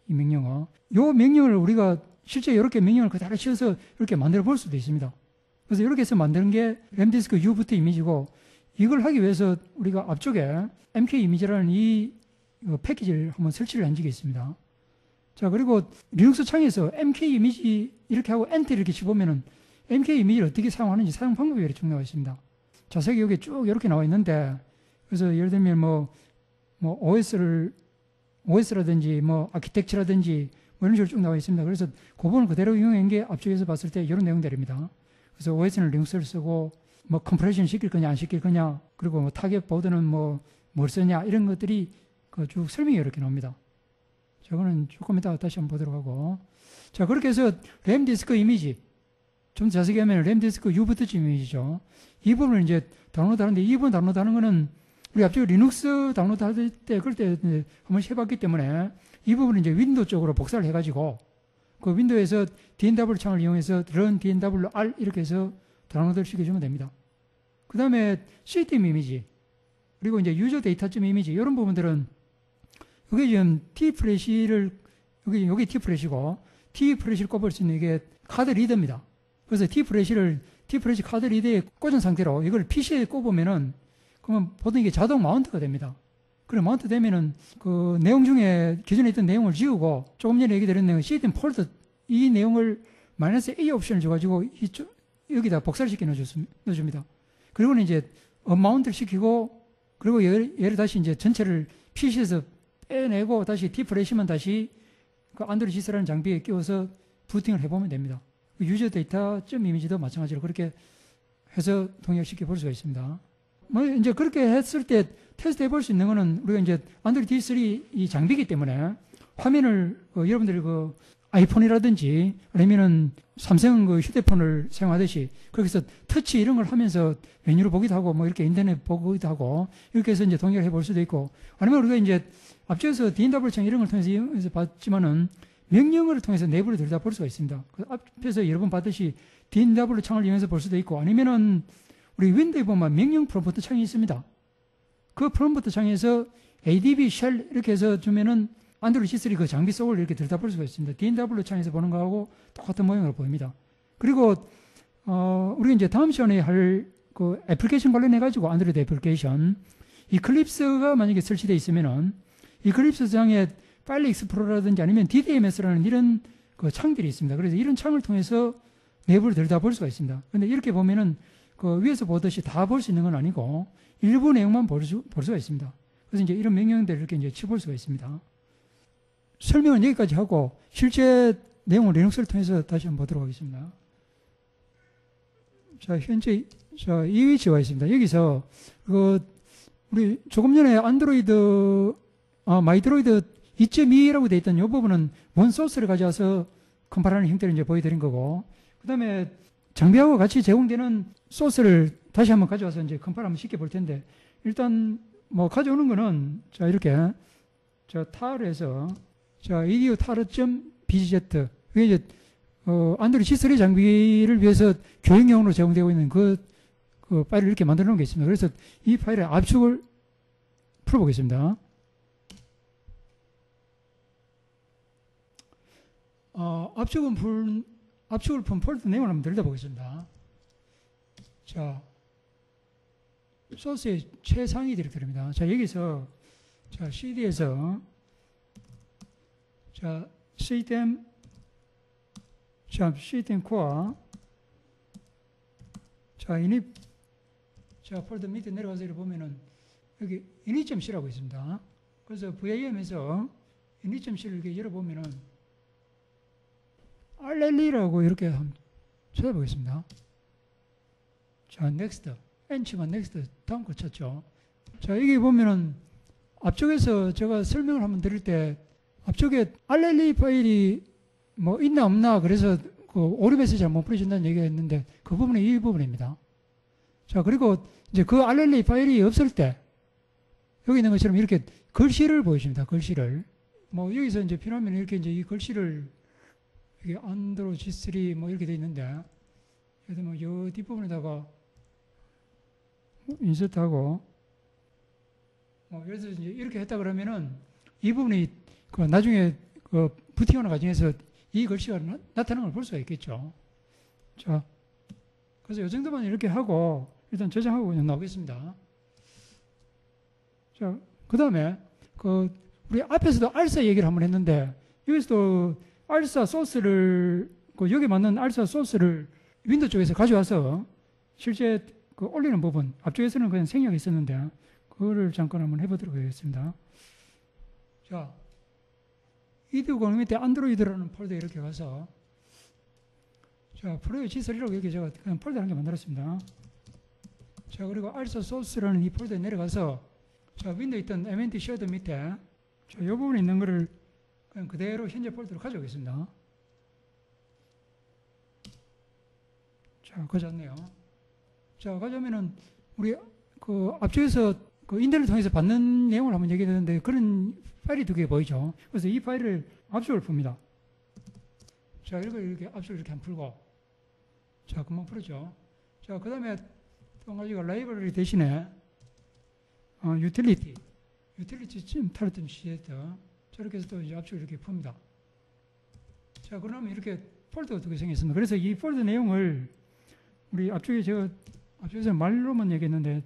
이 명령어. 요 명령을 우리가 실제 이렇게 명령을 그대로 씌워서 이렇게 만들어 볼 수도 있습니다. 그래서 이렇게 해서 만드는 게 램디스크 U부터 이미지고 이걸 하기 위해서 우리가 앞쪽에 MK 이미지라는 이 패키지를 한번 설치를 한 적이 있습니다. 자, 그리고 리눅스 창에서 MK 이미지 이렇게 하고 엔터 이렇게 치보면은 MK 이미지를 어떻게 사용하는지 사용 방법이 이렇게 쭉 나와 있습니다. 자세히 여기 쭉 이렇게 나와 있는데 그래서 예를 들면 뭐 OS라든지 아키텍처라든지 이런 식으로 쭉 나와 있습니다. 그래서 그 부분을 그대로 이용한 게 앞쪽에서 봤을 때 이런 내용들입니다. 그래서 OS는 리눅스를 쓰고 컴프레션 시킬 거냐 안 시킬 거냐 그리고 타겟 보드는 뭘 쓰냐 이런 것들이 쭉 설명이 이렇게 나옵니다. 저거는 조금 이따 다시 한번 보도록 하고 자 그렇게 해서 램 디스크 이미지 좀 자세히 하면 램 디스크 U부터쯤 이미지죠. 이 부분을 이제 다운로드하는데 이 부분 다운로드하는 거는 우리 앞쪽에 리눅스 다운로드 할 때 그럴 때 한번 해봤기 때문에 이 부분은 이제 윈도우 쪽으로 복사를 해가지고 그 윈도우에서 DNW 창을 이용해서 run DNWR 이렇게 해서 다운로드를 시켜주면 됩니다. 그 다음에 시스템 이미지 그리고 이제 유저 데이터쯤 이미지 이런 부분들은 여기 지금 T프레시를 여기 T프레시고 T프레시를 꼽을 수 있는 이게 카드 리더입니다. 그래서 T프레시 카드 리더에 꽂은 상태로 이걸 PC에 꼽으면은 그러면 보통 이게 자동 마운트가 됩니다. 그래 마운트 되면은 그 내용 중에 기존에 있던 내용을 지우고 조금 전에 얘기 드린 내용 시스템 폴더 이 내용을 -A 옵션을 줘가지고 여기다 복사를 시켜 넣어줍니다. 그리고는 이제 언마운트를 시키고 그리고 얘를 다시 이제 전체를 PC에서 빼내고 다시 T프레시만 다시 그 안드로이드 지스라는 장비에 끼워서 부팅을 해보면 됩니다. 유저 데이터 점 이미지도 마찬가지로 그렇게 해서 동일시켜 볼 수가 있습니다. 이제 그렇게 했을 때 테스트 해볼 수 있는 거는 우리가 이제 안드로이드 D3 이 장비이기 때문에 화면을 여러분들이 아이폰이라든지 아니면은 삼성 휴대폰을 사용하듯이 그렇게 해서 터치 이런 걸 하면서 메뉴를 보기도 하고 이렇게 인터넷 보기도 하고 이렇게 해서 이제 동의를 해볼 수도 있고 아니면 우리가 이제 앞쪽에서 DNW 창 이런 걸 통해서 봤지만은 명령어를 통해서 내부를 들여다볼 수가 있습니다. 그 앞에서 여러 번 봤듯이 DNW 창을 이용해서 볼 수도 있고 아니면은 우리 윈도우에 보면 명령 프롬프트 창이 있습니다. 그 프롬프트 창에서 ADB 쉘 이렇게 해서 주면은 안드로이드 C3 그 장비 속을 이렇게 들여다볼 수가 있습니다. DNW 창에서 보는 거하고 똑같은 모양으로 보입니다. 그리고 우리 이제 다음 시간에 할 그 애플리케이션 관련해가지고 안드로이드 애플리케이션 이클립스가 만약에 설치되어 있으면은 이클립스 장에 파일 익스플로러라든지 아니면 DDMS라는 이런 그 창들이 있습니다. 그래서 이런 창을 통해서 내부를 들여다볼 수가 있습니다. 그런데 이렇게 보면은 그 위에서 보듯이 다 볼 수 있는 건 아니고 일부 내용만 볼 수가 있습니다. 그래서 이제 이런 명령들을 이렇게 이제 쳐볼 수가 있습니다. 설명은 여기까지 하고 실제 내용을 리눅스를 통해서 다시 한번 보도록 하겠습니다. 자, 현재 이 위치에 와 있습니다. 여기서 우리 조금 전에 안드로이드 마이드로이드 2.2라고 되어 있던 이 부분은 원 소스를 가져와서 컴파일하는 형태를 이제 보여드린 거고 그 다음에 장비하고 같이 제공되는 소스를 다시 한번 가져와서 이제 컴파일 한번 시켜 볼 텐데 일단 가져오는 거는 자 이렇게 타르에서 edu taru.bz 이게 이제 안드로이드 C3 장비를 위해서 교육용으로 제공되고 있는 그 파일을 이렇게 만들어 놓은 게 있습니다. 그래서 이 파일의 압축을 풀어보겠습니다. 압축을 푼 폴더 내용을 한번 들여다보겠습니다. 자, 소스의 최상위 디렉터리입니다. 자, 여기서 CD에서 시스템 코어 이닙 폴더 밑에 내려가서 이렇게 보면은 여기 init.c라고 있습니다. 그래서 vim에서 init.c를 이렇게 열어보면은 rl라고 이렇게 한번 찾아보겠습니다. 자, next. n치만 next. 다음 거 찾죠. 자, 여기 보면은 앞쪽에서 제가 설명을 한번 드릴 때 앞쪽에 rl 파일이 뭐 있나 없나 그래서 그 오류 메시지 잘 못 뿌려준다는 얘기가 있는데 그 부분이 이 부분입니다. 자, 그리고 이제 그 rl 파일이 없을 때 여기 있는 것처럼 이렇게 글씨를 보여줍니다. 글씨를. 뭐 여기서 이제 필요하면 이렇게 이제 이 글씨를 이게 안드로 G3 뭐 이렇게 돼 있는데 그래서 뭐 요 뒷부분에다가 인서트하고 뭐 그래서 이제 이렇게 했다 그러면은 이 부분이 그 나중에 그 부팅하는 과정에서 이 글씨가 나타나는 걸 볼 수가 있겠죠. 자, 그래서 이 정도만 이렇게 하고 일단 저장하고 그냥 나오겠습니다. 자, 그 다음에 그 우리 앞에서도 알사 얘기를 한번 했는데 여기서도 알사 소스를 그 여기 맞는 알사 소스를 윈도우 쪽에서 가져와서 실제 그 올리는 부분 앞쪽에서는 그냥 생략이 있었는데 그거를 잠깐 한번 해보도록 하겠습니다. 자, 이드0 밑에 안드로이드라는 폴더에 이렇게 가서 자, 프로의 G3라고 여기 제가 그냥 폴더 한 개 만들었습니다. 자, 그리고 알사 소스라는 이 폴더에 내려가서 자, 윈도우에 있던 MNT 쉐드 밑에 자, 이 부분에 있는 거를 그냥 그대로 현재 폴더로 가져오겠습니다. 자, 가져왔네요. 자, 가져오면은 우리 그 앞쪽에서 그 인터넷 통해서 받는 내용을 한번 얘기했는데 그런 파일이 두 개 보이죠. 그래서 이 파일을 압축을 풉니다. 자, 이렇게 압축을 이렇게 한번 풀고 자, 금방 풀었죠. 자, 그 다음에 또 가지고 라이브러리 대신에 유틸리티 타르.cz 저렇게 해서 또 이제 압축을 이렇게 풉니다. 자, 그러면 이렇게 폴더가 두 개 생겼습니다. 그래서 이 폴더 내용을 우리 앞쪽에 제가 앞쪽에서 말로만 얘기했는데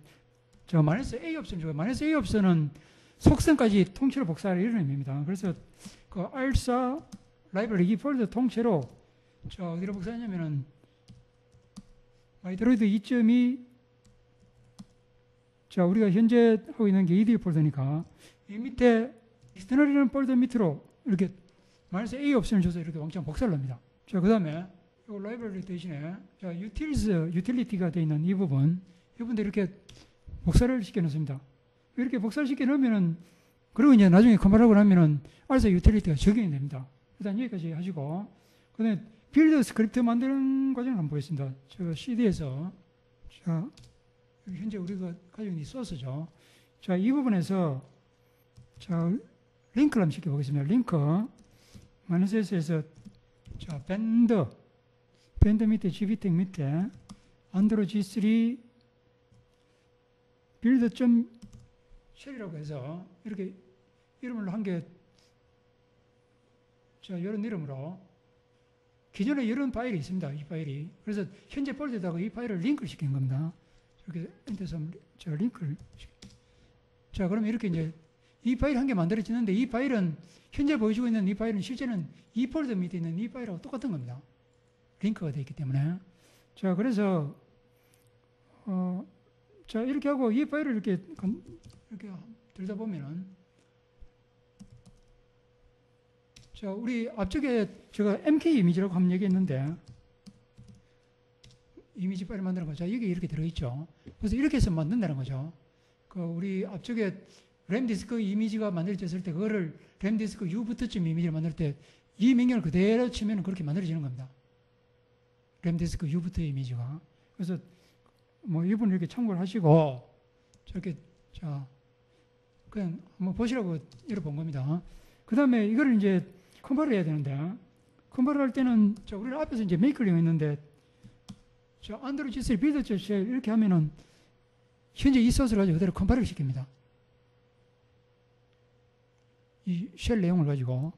저 -A 옵션 중 -A 옵션은 속성까지 통째로 복사를 이런 의미입니다. 그래서 그 알사 라이브러리 이 폴더 통째로 저 어디로 복사하냐면은 마이드로이드 2.2 자, 우리가 현재 하고 있는 게 ED 폴더니까 이 밑에 익스터널이라는 폴더 밑으로 이렇게 -A 옵션을 줘서 이렇게 왕창 복사를 합니다. 자, 그 다음에 이 라이브러리 대신에 자, 유틸리티가 되어 있는 이 부분도 이렇게 복사를 시켜 놓습니다. 이렇게 복사를 시켜 놓으면은 그리고 이제 나중에 컴파일하고 나면은 알사 유틸리티가 적용이 됩니다. 일단 여기까지 하시고 그다음에 빌드 스크립트 만드는 과정을 한번 보겠습니다. 저 CD에서 자, 현재 우리가 가지고 있는 소스죠. 자, 이 부분에서 자, 링크를 한번 시켜보겠습니다. 링크 -S에서 자, 밴드 밑에 GB텍 밑에 안드로 G3 빌드.쉘이라고 해서 이렇게 이름을 한 개 자, 이런 이름으로 기존에 이런 파일이 있습니다. 이 파일이. 그래서 현재 폴더에다가 이 파일을 링크를 시킨 겁니다. 이렇게 엔터에서 자, 링크를 자, 그러면 이렇게 이제 이 파일 한 개 만들어지는데 이 파일은 현재 보여주고 있는 이 파일은 실제는 이 폴더 밑에 있는 이 파일하고 똑같은 겁니다. 링크가 되어 있기 때문에. 자, 그래서 자, 이렇게 하고 이 파일을 이렇게 들다 보면은 자, 우리 앞쪽에 제가 MK 이미지라고 한번 얘기했는데 이미지 파일 만드는 거죠. 여기 이렇게 들어있죠. 그래서 이렇게 해서 만든다는 거죠. 그 우리 앞쪽에 램 디스크 이미지가 만들어졌을 때 그거를 램 디스크 U부터쯤 이미지를 만들 때 이 명령을 그대로 치면 그렇게 만들어지는 겁니다. 램 디스크 U부터 이미지가. 그래서 뭐 이분 이렇게 참고를 하시고 저렇게 자 그냥 한번 보시라고 열어본 겁니다. 그 다음에 이거를 이제 컴파일을 해야 되는데 컴파일을 할 때는 자 우리는 앞에서 이제 메이크를 했는데 자 안드로 G3 빌드.쉘 이렇게 하면은 현재 이 소스를 가지고 그대로 컴파일을 시킵니다. 이 쉘 내용을 가지고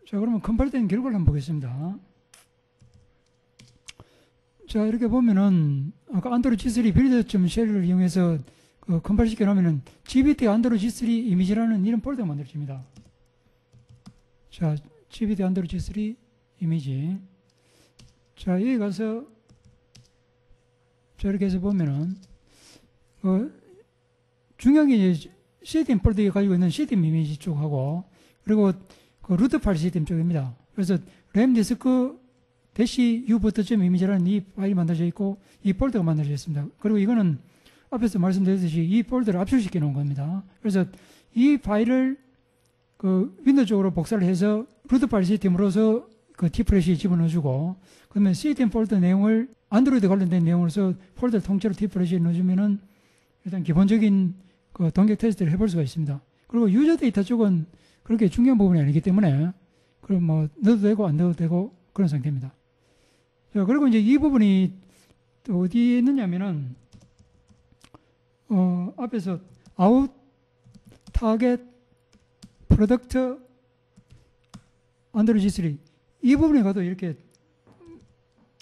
자 그러면 컴파일된 결과를 한번 보겠습니다. 자 이렇게 보면은 아까 안드로 G3 빌드.쉘을 이용해서 그 컴파일 시켜 놓으면은 GBT 안드로 G3 이미지라는 이런 폴더가 만들어집니다. 자 GBT 안드로 G3 이미지 자 여기 가서 자 이렇게 해서 보면은 중요한 게 이제 시스템 폴더에 가지고 있는 시스템 이미지 쪽하고, 그리고 그 루트 파일 시스템 쪽입니다. 그래서 램 디스크 -u.점 이미지라는 이 파일이 만들어져 있고, 이 폴더가 만들어져 있습니다. 그리고 이거는 앞에서 말씀드렸듯이 이 폴더를 압축시켜 놓은 겁니다. 그래서 이 파일을 그 윈도우 쪽으로 복사를 해서 루트 파일 시스템으로서 그 T프레시에 집어넣어주고, 그러면 시스템 폴더 내용을 안드로이드 관련된 내용으로서 폴더 통째로 T프레시에 넣어주면은 일단 기본적인 그 동격 테스트를 해볼 수가 있습니다. 그리고 유저 데이터 쪽은 그렇게 중요한 부분이 아니기 때문에 그럼 뭐 넣어도 되고 안 넣어도 되고 그런 상태입니다. 자, 그리고 이제 이 부분이 또 어디에 있느냐면은 앞에서 아웃 타겟 프로덕트 안드로이드 G3 이 부분에 가도 이렇게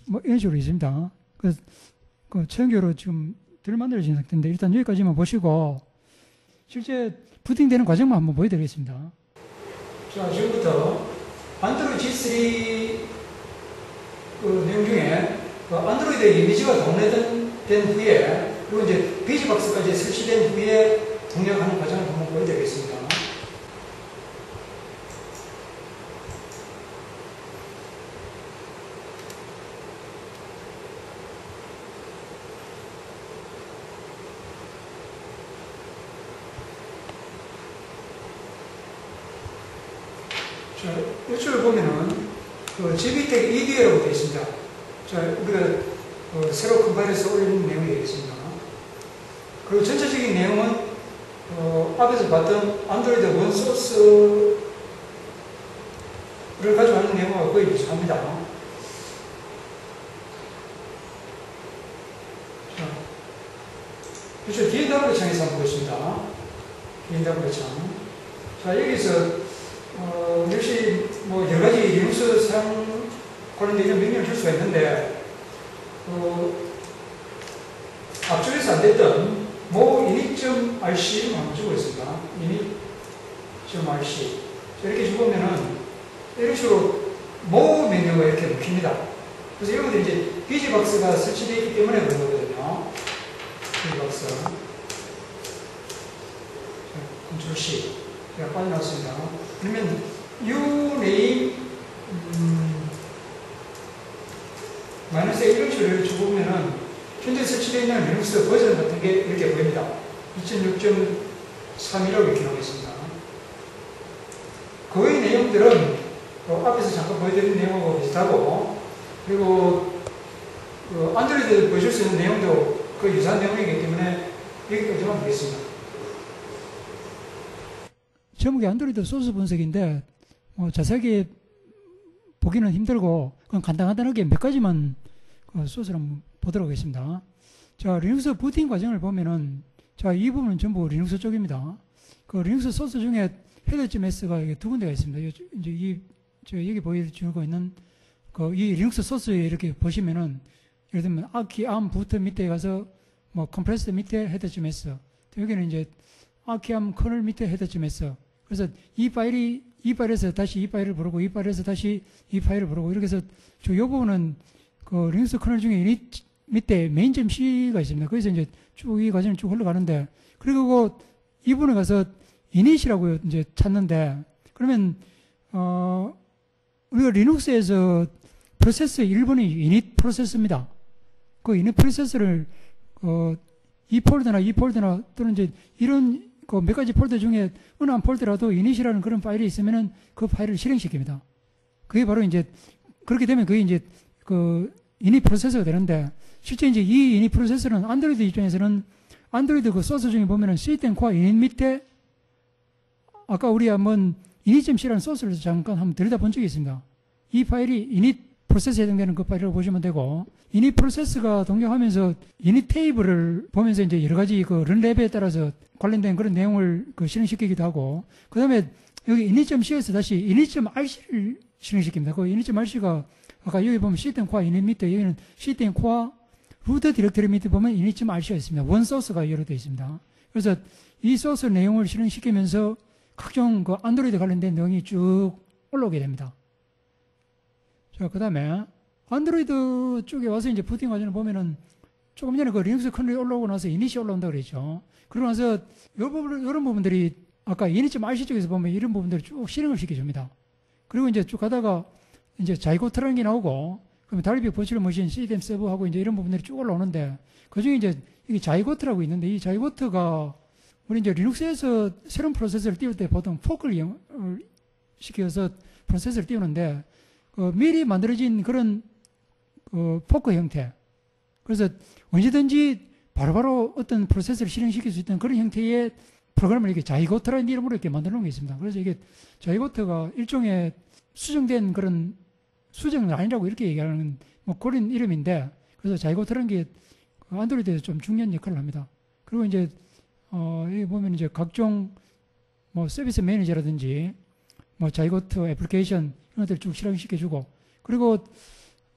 뭐 이런 식으로 있습니다. 그 체험교로 지금 덜 만들어진 상태인데 일단 여기까지만 보시고 실제 부팅되는 과정만 한번 보여드리겠습니다. 자, 지금부터 안드로이드 G3 그 내용 중에 그 안드로이드 이미지가 다운로드된 후에 그리고 이제 비즈박스까지 설치된 후에 동력하는 과정을 한번 보여드리겠습니다. 자, 이쪽을 보면은 그 GBTech EDA라고 되어 있습니다. 자, 우리가 새로 컴파일해서 올리는 내용이 되겠습니다. 그리고 전체적인 내용은 앞에서 봤던 안드로이드 원소스를 가지고 하는 내용과 거의 비슷합니다. 자, 이쪽 DNW 창에서 한번 보겠습니다. DNW 창. 자, 여기서 역시 뭐 여러 가지 리눅스 사용 관련된 이런 명령을 줄 수가 있는데 앞쪽에서 안 됐던 init.rc 한번 주고 있습니다. init.rc 이렇게 주보면은 이런 식으로 메뉴가 이렇게 먹힙니다. 그래서 이런 것들이 이제 비즈박스가 설치되어 있기 때문에 그런 거거든요. 비즈박스. 컨트롤 C. 제가 빠져나왔습니다. 그러면 uname -A 이런 식으로 주보면은 현재 설치되어 있는 리눅스 버전 같은 게 이렇게 보입니다. 2006.3이라고 이렇게 나와 있습니다. 거의 내용들은 앞에서 잠깐 보여드린 내용하고 비슷하고, 그리고 안드로이드 보여줄 수 있는 내용도 거의 유사한 내용이기 때문에 여기까지만 보겠습니다. 제목이 안드로이드 소스 분석인데 자세하게 보기는 힘들고 그냥 간단하게 몇 가지만 소스를 한번 보도록 하겠습니다. 자, 리눅스 부팅 과정을 보면은 자, 이 부분은 전부 리눅스 쪽입니다. 그 리눅스 소스 중에 헤더.s가 두 군데가 있습니다. 이제 여기 보여주고 있는 이 리눅스 소스에 이렇게 보시면은 예를 들면 아키 암 부트 밑에 가서 뭐 컴프레스 밑에 헤더.s 여기는 이제 아키 암 커널 밑에 헤더.s 그래서 이 파일에서 다시 이 파일을 부르고 이 파일에서 다시 이 파일을 부르고 이렇게 해서 이 부분은 그 리눅스 커널 중에 이닛 밑에 main.c가 있습니다. 거기서 이제 쭉 이 과정을 쭉 흘러가는데 그리고 이 부분에 가서 이닛이라고 이제 찾는데 그러면 우리가 리눅스에서 프로세스 1번이 이닛 프로세스입니다. 그 이닛 프로세스를 이 폴더나 또는 이제 이런 그 몇 가지 폴더 중에 어느 한 폴더라도 이닛이라는 그런 파일이 있으면은 그 파일을 실행시킵니다. 그게 바로 이제 그렇게 되면 그게 이제 그 이닛 프로세서가 되는데 실제 이제 이 이닛 프로세서는 안드로이드 입장에서는 안드로이드 그 소스 중에 보면은 시스템 코어 이닛 밑에 아까 우리 한번 init.c라는 소스를 잠깐 한번 들여다본 적이 있습니다. 이 파일이 init 프로세스에 해당되는 그 파일이라고 보시면 되고 init 프로세스가 동경하면서 init 테이블을 보면서 이제 여러 가지 그 런랩에 따라서 관련된 그런 내용을 그 실행시키기도 하고 그 다음에 여기 init.c에서 다시 init.rc를 실행시킵니다. 그 init.rc가 아까 여기 보면 시스템 코어 init 밑에 여기는 시스템 코어 루트 디렉터리 밑에 보면 init.rc가 있습니다. 원 소스가 여러 되어 있습니다. 그래서 이 소스 내용을 실행시키면서 각종 그 안드로이드 관련된 내용이 쭉 올라오게 됩니다. 자, 그 다음에 안드로이드 쪽에 와서 이제 부팅 과정을 보면은 조금 전에 그 리눅스 커널이 올라오고 나서 이니시 올라온다고 그랬죠. 그러고 나서 이런 부분들이 아까 이니시 쪽에서 보면 이런 부분들을 쭉 실행을 시켜줍니다. 그리고 이제 쭉 가다가 이제 자이고트라는 게 나오고, 그러면 달빅 버추얼 머신 시스템 서버하고 이제 이런 부분들이 쭉 올라오는데, 그 중에 이제 이게 자이고트라고 있는데, 이 자이고트가 우리 이제 리눅스에서 새로운 프로세서를 띄울 때 보통 포크를 시켜서 프로세서를 띄우는데, 미리 만들어진 그런 포크 형태. 그래서 언제든지 바로바로 어떤 프로세서를 실행시킬 수 있는 그런 형태의 프로그램을 이렇게 자이고트라는 이름으로 이렇게 만들어 놓은 게 있습니다. 그래서 이게 자이고트가 일종의 수정된 그런 수정 라인이라고 이렇게 얘기하는 뭐 그런 이름인데, 그래서 자이고트라는 게 안드로이드에서 좀 중요한 역할을 합니다. 그리고 이제 여기 보면 이제 각종 뭐 서비스 매니저라든지 뭐 자이고트 애플리케이션 이런 것들 쭉 실행시켜주고, 그리고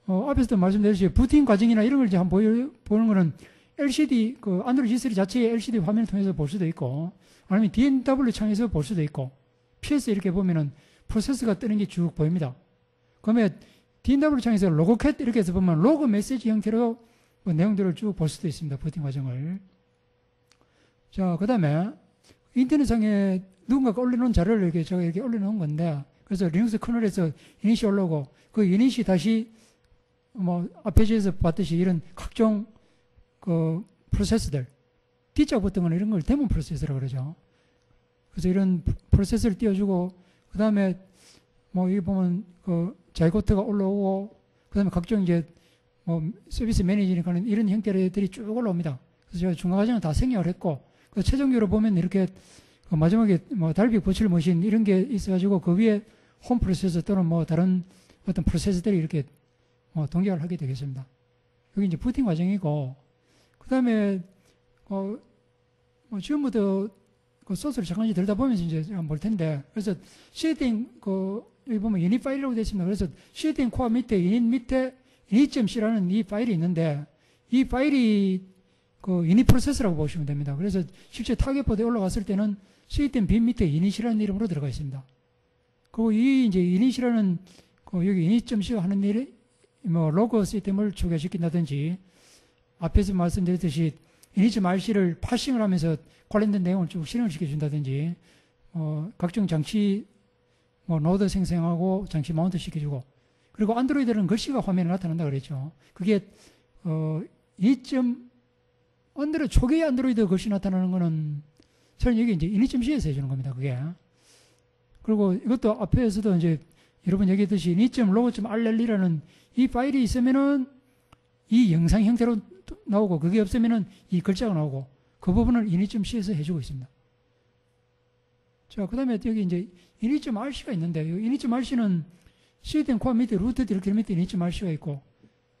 앞에서도 말씀드렸듯이 부팅 과정이나 이런 걸 이제 한번 보는 거는 LCD 그 안드로이드 G3 자체의 LCD 화면을 통해서 볼 수도 있고, 아니면 DNW 창에서 볼 수도 있고, PS 이렇게 보면은 프로세스가 뜨는 게 쭉 보입니다. 그러면 DNW 창에서 로고캣 이렇게 해서 보면 로그 메시지 형태로 뭐 내용들을 쭉 볼 수도 있습니다. 부팅 과정을. 자, 그 다음에 인터넷상에 누군가가 올려놓은 자료를 이렇게 제가 이렇게 올려놓은 건데, 그래서 리눅스 커널에서 이니시 올라오고, 그 이니시 다시 뭐 앞에서 봤듯이 이런 각종 그 프로세스들, D자 붙은 거는 이런 걸 데몬 프로세서라고 그러죠. 그래서 이런 프로세서를 띄워주고, 그 다음에 뭐 여기 보면 그 자이고트가 올라오고, 그 다음에 각종 이제 뭐 서비스 매니저니까 이런 형태들이 쭉 올라옵니다. 그래서 제가 중간 과정은 다 생략을 했고, 그 최종적으로 보면 이렇게 그 마지막에 뭐 달빅 버추얼 머신 이런 게 있어가지고 그 위에 홈 프로세서 또는 뭐 다른 어떤 프로세서들이 이렇게 동작을 하게 되겠습니다. 여기 이제 부팅 과정이고, 그 다음에 뭐 지금부터 그 소스를 잠깐 들다 보면서 이제 볼 텐데, 그래서 시딩 여기 보면 유닛 파일이라고 되어 있습니다. 그래서 시딩 코어 밑에 유닛 밑에 init.c라는 이 파일이 있는데, 이 파일이 그 유닛 프로세서라고 보시면 됩니다. 그래서 실제 타겟 보드에 올라갔을 때는 시스템 bin 밑에 init이라는 이름으로 들어가 있습니다. 그리고 이 이제 init이라는 여기 init.c 하는 일이 뭐 로그 시스템을 초기화시킨다든지, 앞에서 말씀드렸듯이 init.rc를 파싱을 하면서 관련된 내용을 쭉 실행을 시켜준다든지, 각종 장치 뭐 노드 생성하고 장치 마운트 시켜주고, 그리고 안드로이드는 글씨가 화면에 나타난다 그랬죠. 그게 안드로이드 초기의 안드로이드 글씨 나타나는 거는 저는 여기 이제 init.c에서 해주는 겁니다. 그게. 그리고 이것도 앞에서도 이제 여러분 얘기했듯이 init.log.rl이라는 이 파일이 있으면은 이 영상 형태로 나오고, 그게 없으면은 이 글자가 나오고, 그 부분을 init.c에서 해주고 있습니다. 자, 그 다음에 여기 이제 init.rc가 있는데, 이 init.rc는 시스템 코어 밑에 루트 디렉터리 밑에 init.rc가 있고,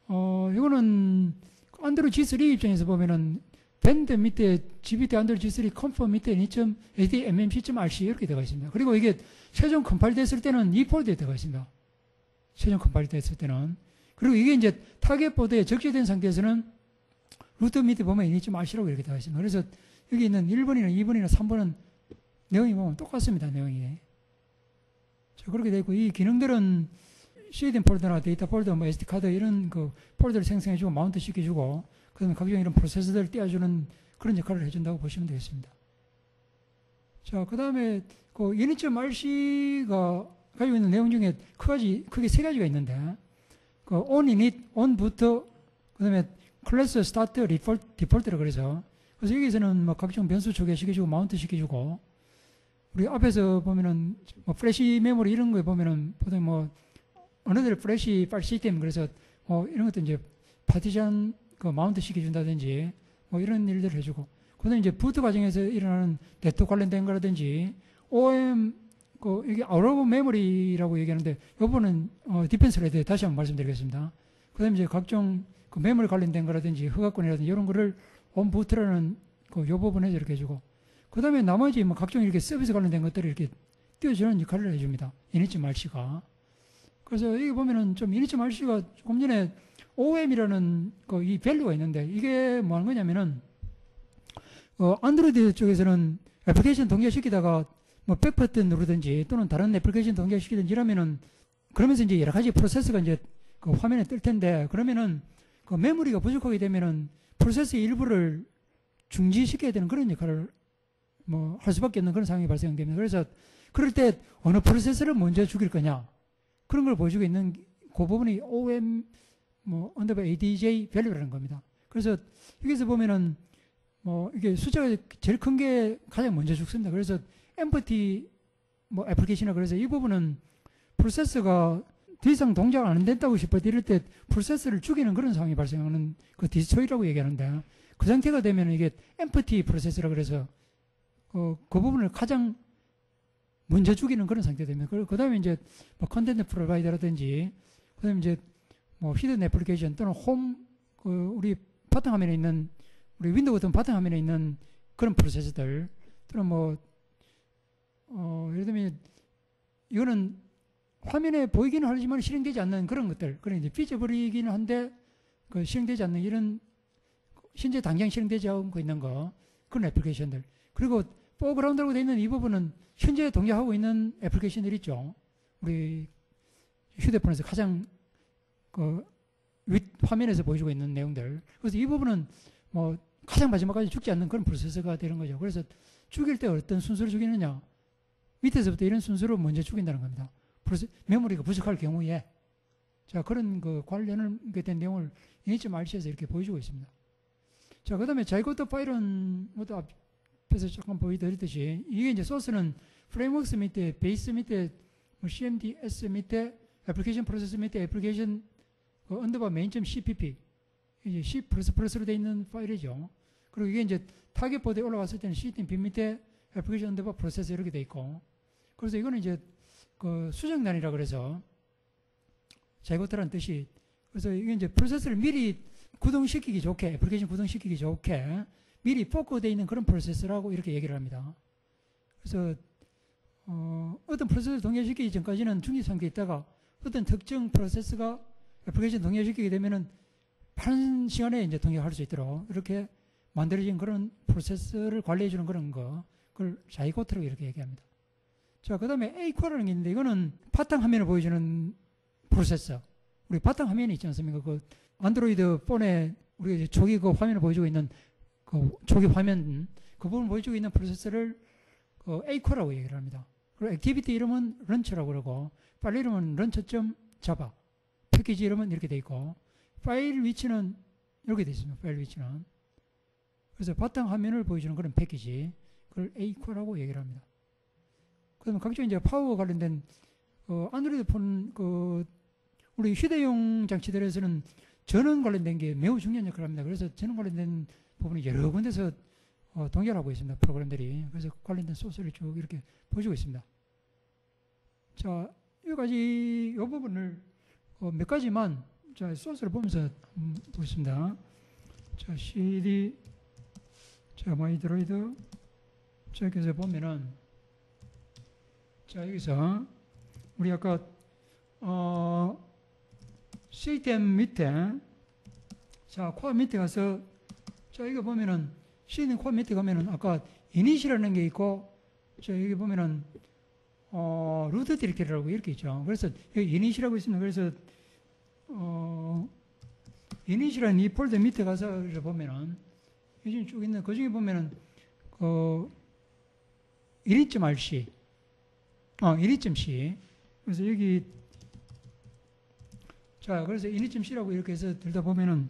이거는 안드로이드 G3 입장에서 보면은 밴드 밑에 GPT 안드로이드 G3 컨펌 밑에 init.mmc.rc 이렇게 들어가 있습니다. 그리고 이게 최종 컴파일 됐을 때는 이 폴더에 들어가 있습니다. 최종 컴파일 됐을 때는. 그리고 이게 이제 타겟 보드에 적재된 상태에서는 루트 밑에 보면 init.rc라고 이렇게 들어가 있습니다. 그래서 여기 있는 1번이나 2번이나 3번은 내용이 보면 똑같습니다. 내용이. 자, 그렇게 되어 있고, 이 기능들은 CDN 폴더나 데이터 폴더, 뭐 SD카드 이런 그 폴더를 생성해주고 마운트 시켜주고, 그 다음에 각종 이런 프로세서들을 띄워주는 그런 역할을 해준다고 보시면 되겠습니다. 자, 그 다음에 그 init.rc가 가지고 있는 내용 중에 크게 세 가지가 있는데, 그 on init, on boot, 그 다음에 클래스 스타트 디폴트라고 그래서 여기서는 뭐 각종 변수 초기화시켜주고 마운트 시켜주고, 우리 앞에서 보면은 뭐 플래시 메모리 이런 거에 보면은 보통 뭐 어느들 플래시 파일 시스템, 그래서 뭐 이런 것도 이제 파티션 그 마운트 시켜준다든지 뭐 이런 일들을 해주고, 그다음에 이제 부트 과정에서 일어나는 네트워크 관련된 거라든지 OM 여기 아웃 오브 메모리라고 얘기하는데, 요거는 디펜스 레드에 다시 한번 말씀드리겠습니다. 그다음에 이제 각종 그 메모리 관련된 거라든지 허가권이라든지 이런 거를 온 부트라는 요 부분에서 이렇게 해주고, 그 다음에 나머지 뭐 각종 이렇게 서비스 관련된 것들을 이렇게 띄워주는 역할을 해줍니다. init.rc가. 그래서 여기 보면은 좀 init.rc가 조금 전에 OM이라는 이 밸류가 있는데, 이게 뭐 하는 거냐면은, 안드로이드 쪽에서는 애플리케이션 동기화시키다가 뭐 백버튼 누르든지 또는 다른 애플리케이션 동기화시키든지 이러면은, 그러면서 이제 여러 가지 프로세스가 이제 그 화면에 뜰 텐데, 그러면은 그 메모리가 부족하게 되면은 프로세스의 일부를 중지시켜야 되는 그런 역할을 뭐 할 수밖에 없는 그런 상황이 발생됩니다. 그래서 그럴 때 어느 프로세서를 먼저 죽일 거냐 그런 걸 보여주고 있는 그 부분이 OM 뭐 언더바 ADJ 밸류라는 겁니다. 그래서 여기서 보면은 뭐 이게 숫자가 제일 큰 게 가장 먼저 죽습니다. 그래서 empty 뭐 애플리케이션이나 그래서 이 부분은 프로세서가 더 이상 동작이 안 된다고 싶을 때 이럴 때 프로세서를 죽이는 그런 상황이 발생하는 그 디스트로이라고 얘기하는데 그 상태가 되면 이게 empty 프로세서라 그래서 그 부분을 가장 먼저 죽이는 그런 상태가 됩니다. 그 다음에 이제 뭐 컨텐트 프로바이더라든지 그 다음에 이제 뭐 히든 애플리케이션 또는 그 우리 바탕화면에 있는 우리 윈도우 같은 바탕화면에 있는 그런 프로세서들 또는 뭐 예를 들면 이거는 화면에 보이기는 하지만 실행되지 않는 그런 것들 그런 이제 피저버리기는 한데 그 실행되지 않는 이런 현재 당장 실행되지 않고 있는 거 그런 애플리케이션들 그리고 포그라운드라고 되어 있는 이 부분은 현재 동작하고 있는 애플리케이션들 있죠. 우리 휴대폰에서 가장 그 윗 화면에서 보여주고 있는 내용들. 그래서 이 부분은 뭐 가장 마지막까지 죽지 않는 그런 프로세서가 되는 거죠. 그래서 죽일 때 어떤 순서로 죽이느냐. 밑에서부터 이런 순서로 먼저 죽인다는 겁니다. 메모리가 부족할 경우에 자 그런 그 관련을 된 내용을 이니점RC에서 이렇게 보여주고 있습니다. 자 그다음에 자이고트 파일은 모두 앞에서 잠깐 보여드렸듯이 이게 이제 소스는 프레임워크스 밑에 베이스 밑에 뭐 CMDS 밑에 애플리케이션 프로세스 밑에 애플리케이션 그 언더바 main.cpp 이제 C++로 되어 있는 파일이죠. 그리고 이게 이제 타겟 보드에 올라갔을 때는 C.bin 밑에 애플리케이션 언더바 프로세스 이렇게 되어 있고 그래서 이거는 이제 그 수정란이라 그래서 자이고트라는 뜻이 그래서 이게 이제 프로세스를 미리 구동시키기 좋게 애플리케이션 구동시키기 좋게 미리 포크되어 있는 그런 프로세스라고 이렇게 얘기를 합니다. 그래서 어떤 프로세스를 동결시키기 전까지는 중지 상태에 있다가 어떤 특정 프로세스가 애플리케이션 동결시키게 되면은 빠른 시간에 이제 동결할 수 있도록 이렇게 만들어진 그런 프로세스를 관리해주는 그런 거 그걸 자이고트라고 이렇게 얘기합니다. 자, 그 다음에 A코어라는 게 있는데 이거는 바탕화면을 보여주는 프로세서. 우리 바탕화면이 있지 않습니까? 그 안드로이드 폰에 우리가 초기 그 화면을 보여주고 있는 그 초기 화면 그 부분을 보여주고 있는 프로세서를 그 A코어라고 얘기를 합니다. 그리고 액티비티 이름은 런처라고 그러고 파일 이름은 런처.java 패키지 이름은 이렇게 돼 있고 파일 위치는 이렇게 돼 있습니다. 파일 위치는 그래서 바탕화면을 보여주는 그런 패키지 그걸 A코어라고 얘기를 합니다. 그다음에 각종 이제 파워 관련된 안드로이드 폰 그 우리 휴대용 장치들에서는 전원 관련된 게 매우 중요한 역할을 합니다. 그래서 전원 관련된 부분이 여러 군데서 동결하고 있습니다. 프로그램들이. 그래서 관련된 소스를 쭉 이렇게 보여주고 있습니다. 자, 여기까지 이 부분을 몇 가지만 자, 소스를 보면서 보겠습니다. 자, CD 자, 마이드로이드 자, 여기서 보면은 자, 여기서 우리 아까 시스템 밑에 자, 코어 밑에 가서 자, 여기 보면은 시스템 코어 밑에 가면은 아까 이닛이라는 게 있고 자, 여기 보면은 루트 디렉터리라고 이렇게 있죠. 그래서 여기 이닛이라고 있습니다. 그래서 이닛이라는 이 폴더 밑에 가서 보면은 여기 쭉 있는 그 중에 보면은 init.rc init.c 그래서 여기 자 그래서 init.c라고 이렇게 해서 들다 보면은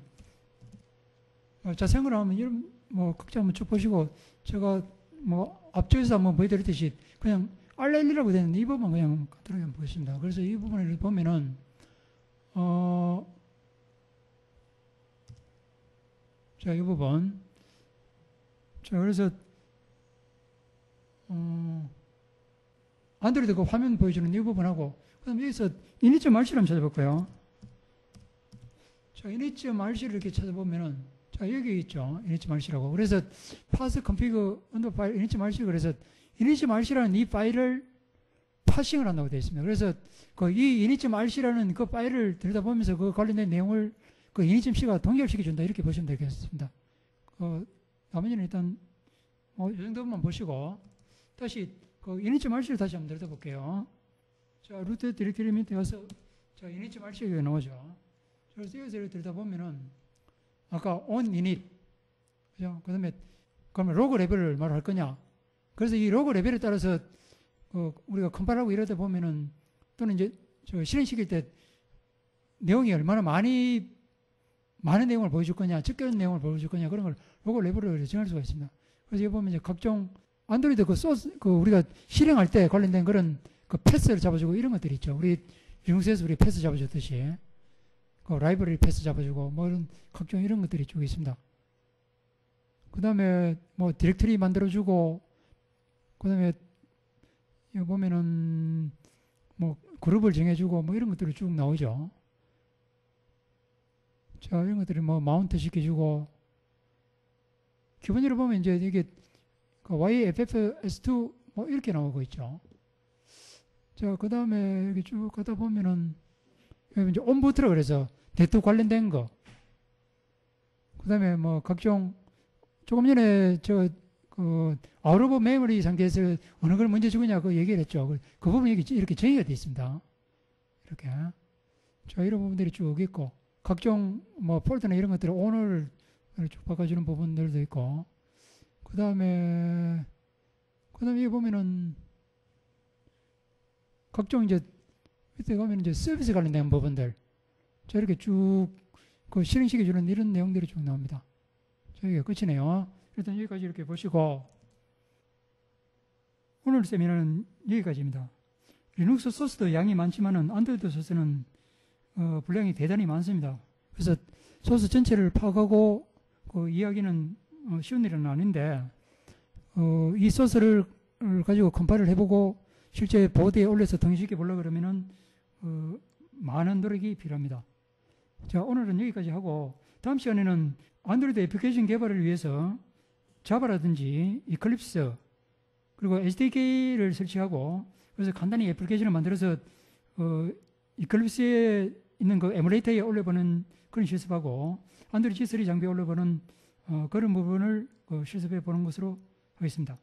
자세한 걸 하면 이런 뭐 각자 한번 쭉 보시고 제가 뭐 앞쪽에서 한번 보여드렸듯이 그냥 RL이라고 되는데 이 부분 그냥 간단하게 한번 보겠습니다. 그래서 이 부분을 보면은 자, 이 부분 자 그래서 안드로이드 그 화면 보여주는 이 부분하고 그 다음에 여기서 init.rc를 한번 찾아볼까요? 자, init.rc를 이렇게 찾아보면은 자, 여기 있죠. init.rc라고. 그래서 pass config under file init.rc 그래서 init.rc라는 이 파일을 파싱을 한다고 되어 있습니다. 그래서 이 init.rc라는 그 파일을 들여다보면서 그 관련된 내용을 그 init.c가 동결시켜준다. 이렇게 보시면 되겠습니다. 나머지는 일단 이 정도만 보시고 다시 그 init.rc를 다시 한번 들여다볼게요. 자, 루트 디렉터리 밑에 가서 자, init.rc가 나오죠. 그래서 여기서 들여다보면은 아까 on init, 그죠? 그 다음에, 그러면 로그 레벨을 말할 거냐? 그래서 이 로그 레벨에 따라서, 우리가 컴파일하고 이러다 보면은, 또는 이제, 실행시킬 때 내용이 얼마나 많은 내용을 보여줄 거냐, 적게 내용을 보여줄 거냐, 그런 걸 로그 레벨을 정할 수가 있습니다. 그래서 여기 보면 이제 각종 안드로이드 우리가 실행할 때 관련된 그런 패스를 잡아주고 이런 것들이 있죠. 우리 리눅스에서 우리 패스 잡아줬듯이, 라이브러리 패스 잡아주고, 뭐 이런 각종 이런 것들이 쭉 있습니다. 그 다음에 뭐 디렉터리 만들어주고, 그 다음에 여기 보면은 뭐 그룹을 정해주고 뭐 이런 것들이 쭉 나오죠. 자, 이런 것들이 뭐 마운트 시켜주고, 기본적으로 보면 이제 이게 YFFS2 뭐 이렇게 나오고 있죠. 자, 그 다음에 여기 쭉 가다 보면은 여기 이제 온부트라 그래서 네트워크 관련된 거. 그 다음에 뭐 각종 조금 전에 아웃 오브 메모리 상태에서 어느 걸 먼저 주느냐 그 얘기를 했죠. 그 부분이 이렇게 정의가 되어 있습니다. 이렇게. 자, 이런 부분들이 쭉 있고, 각종 뭐 폴더나 이런 것들을 오너를 쭉 바꿔주는 부분들도 있고, 그 다음에 여기 보면은 각종 이제 밑에 가면 이제 서비스 관련된 부분들, 자, 이렇게 쭉 실행시켜주는 이런 내용들이 쭉 나옵니다. 자, 여기가 끝이네요. 일단 여기까지 이렇게 보시고, 오늘 세미나는 여기까지입니다. 리눅스 소스도 양이 많지만은 안드로이드 소스는 분량이 대단히 많습니다. 그래서 소스 전체를 파악하고 이야기는 쉬운 일은 아닌데, 이 소스를 가지고 컴파일을 해보고 실제 보드에 올려서 등식해 보려고 그러면은 많은 노력이 필요합니다. 자, 오늘은 여기까지 하고, 다음 시간에는 안드로이드 애플리케이션 개발을 위해서 자바라든지 이클립스 그리고 SDK를 설치하고, 그래서 간단히 애플리케이션을 만들어서 이클립스에 있는 그 에뮬레이터에 올려보는 그런 실습하고, 안드로이드 G3 장비에 올려보는 그런 부분을 실습해 보는 것으로 하겠습니다.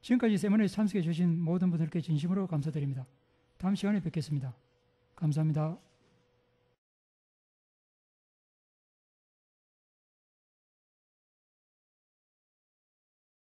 지금까지 세미나에 참석해 주신 모든 분들께 진심으로 감사드립니다. 다음 시간에 뵙겠습니다. 감사합니다.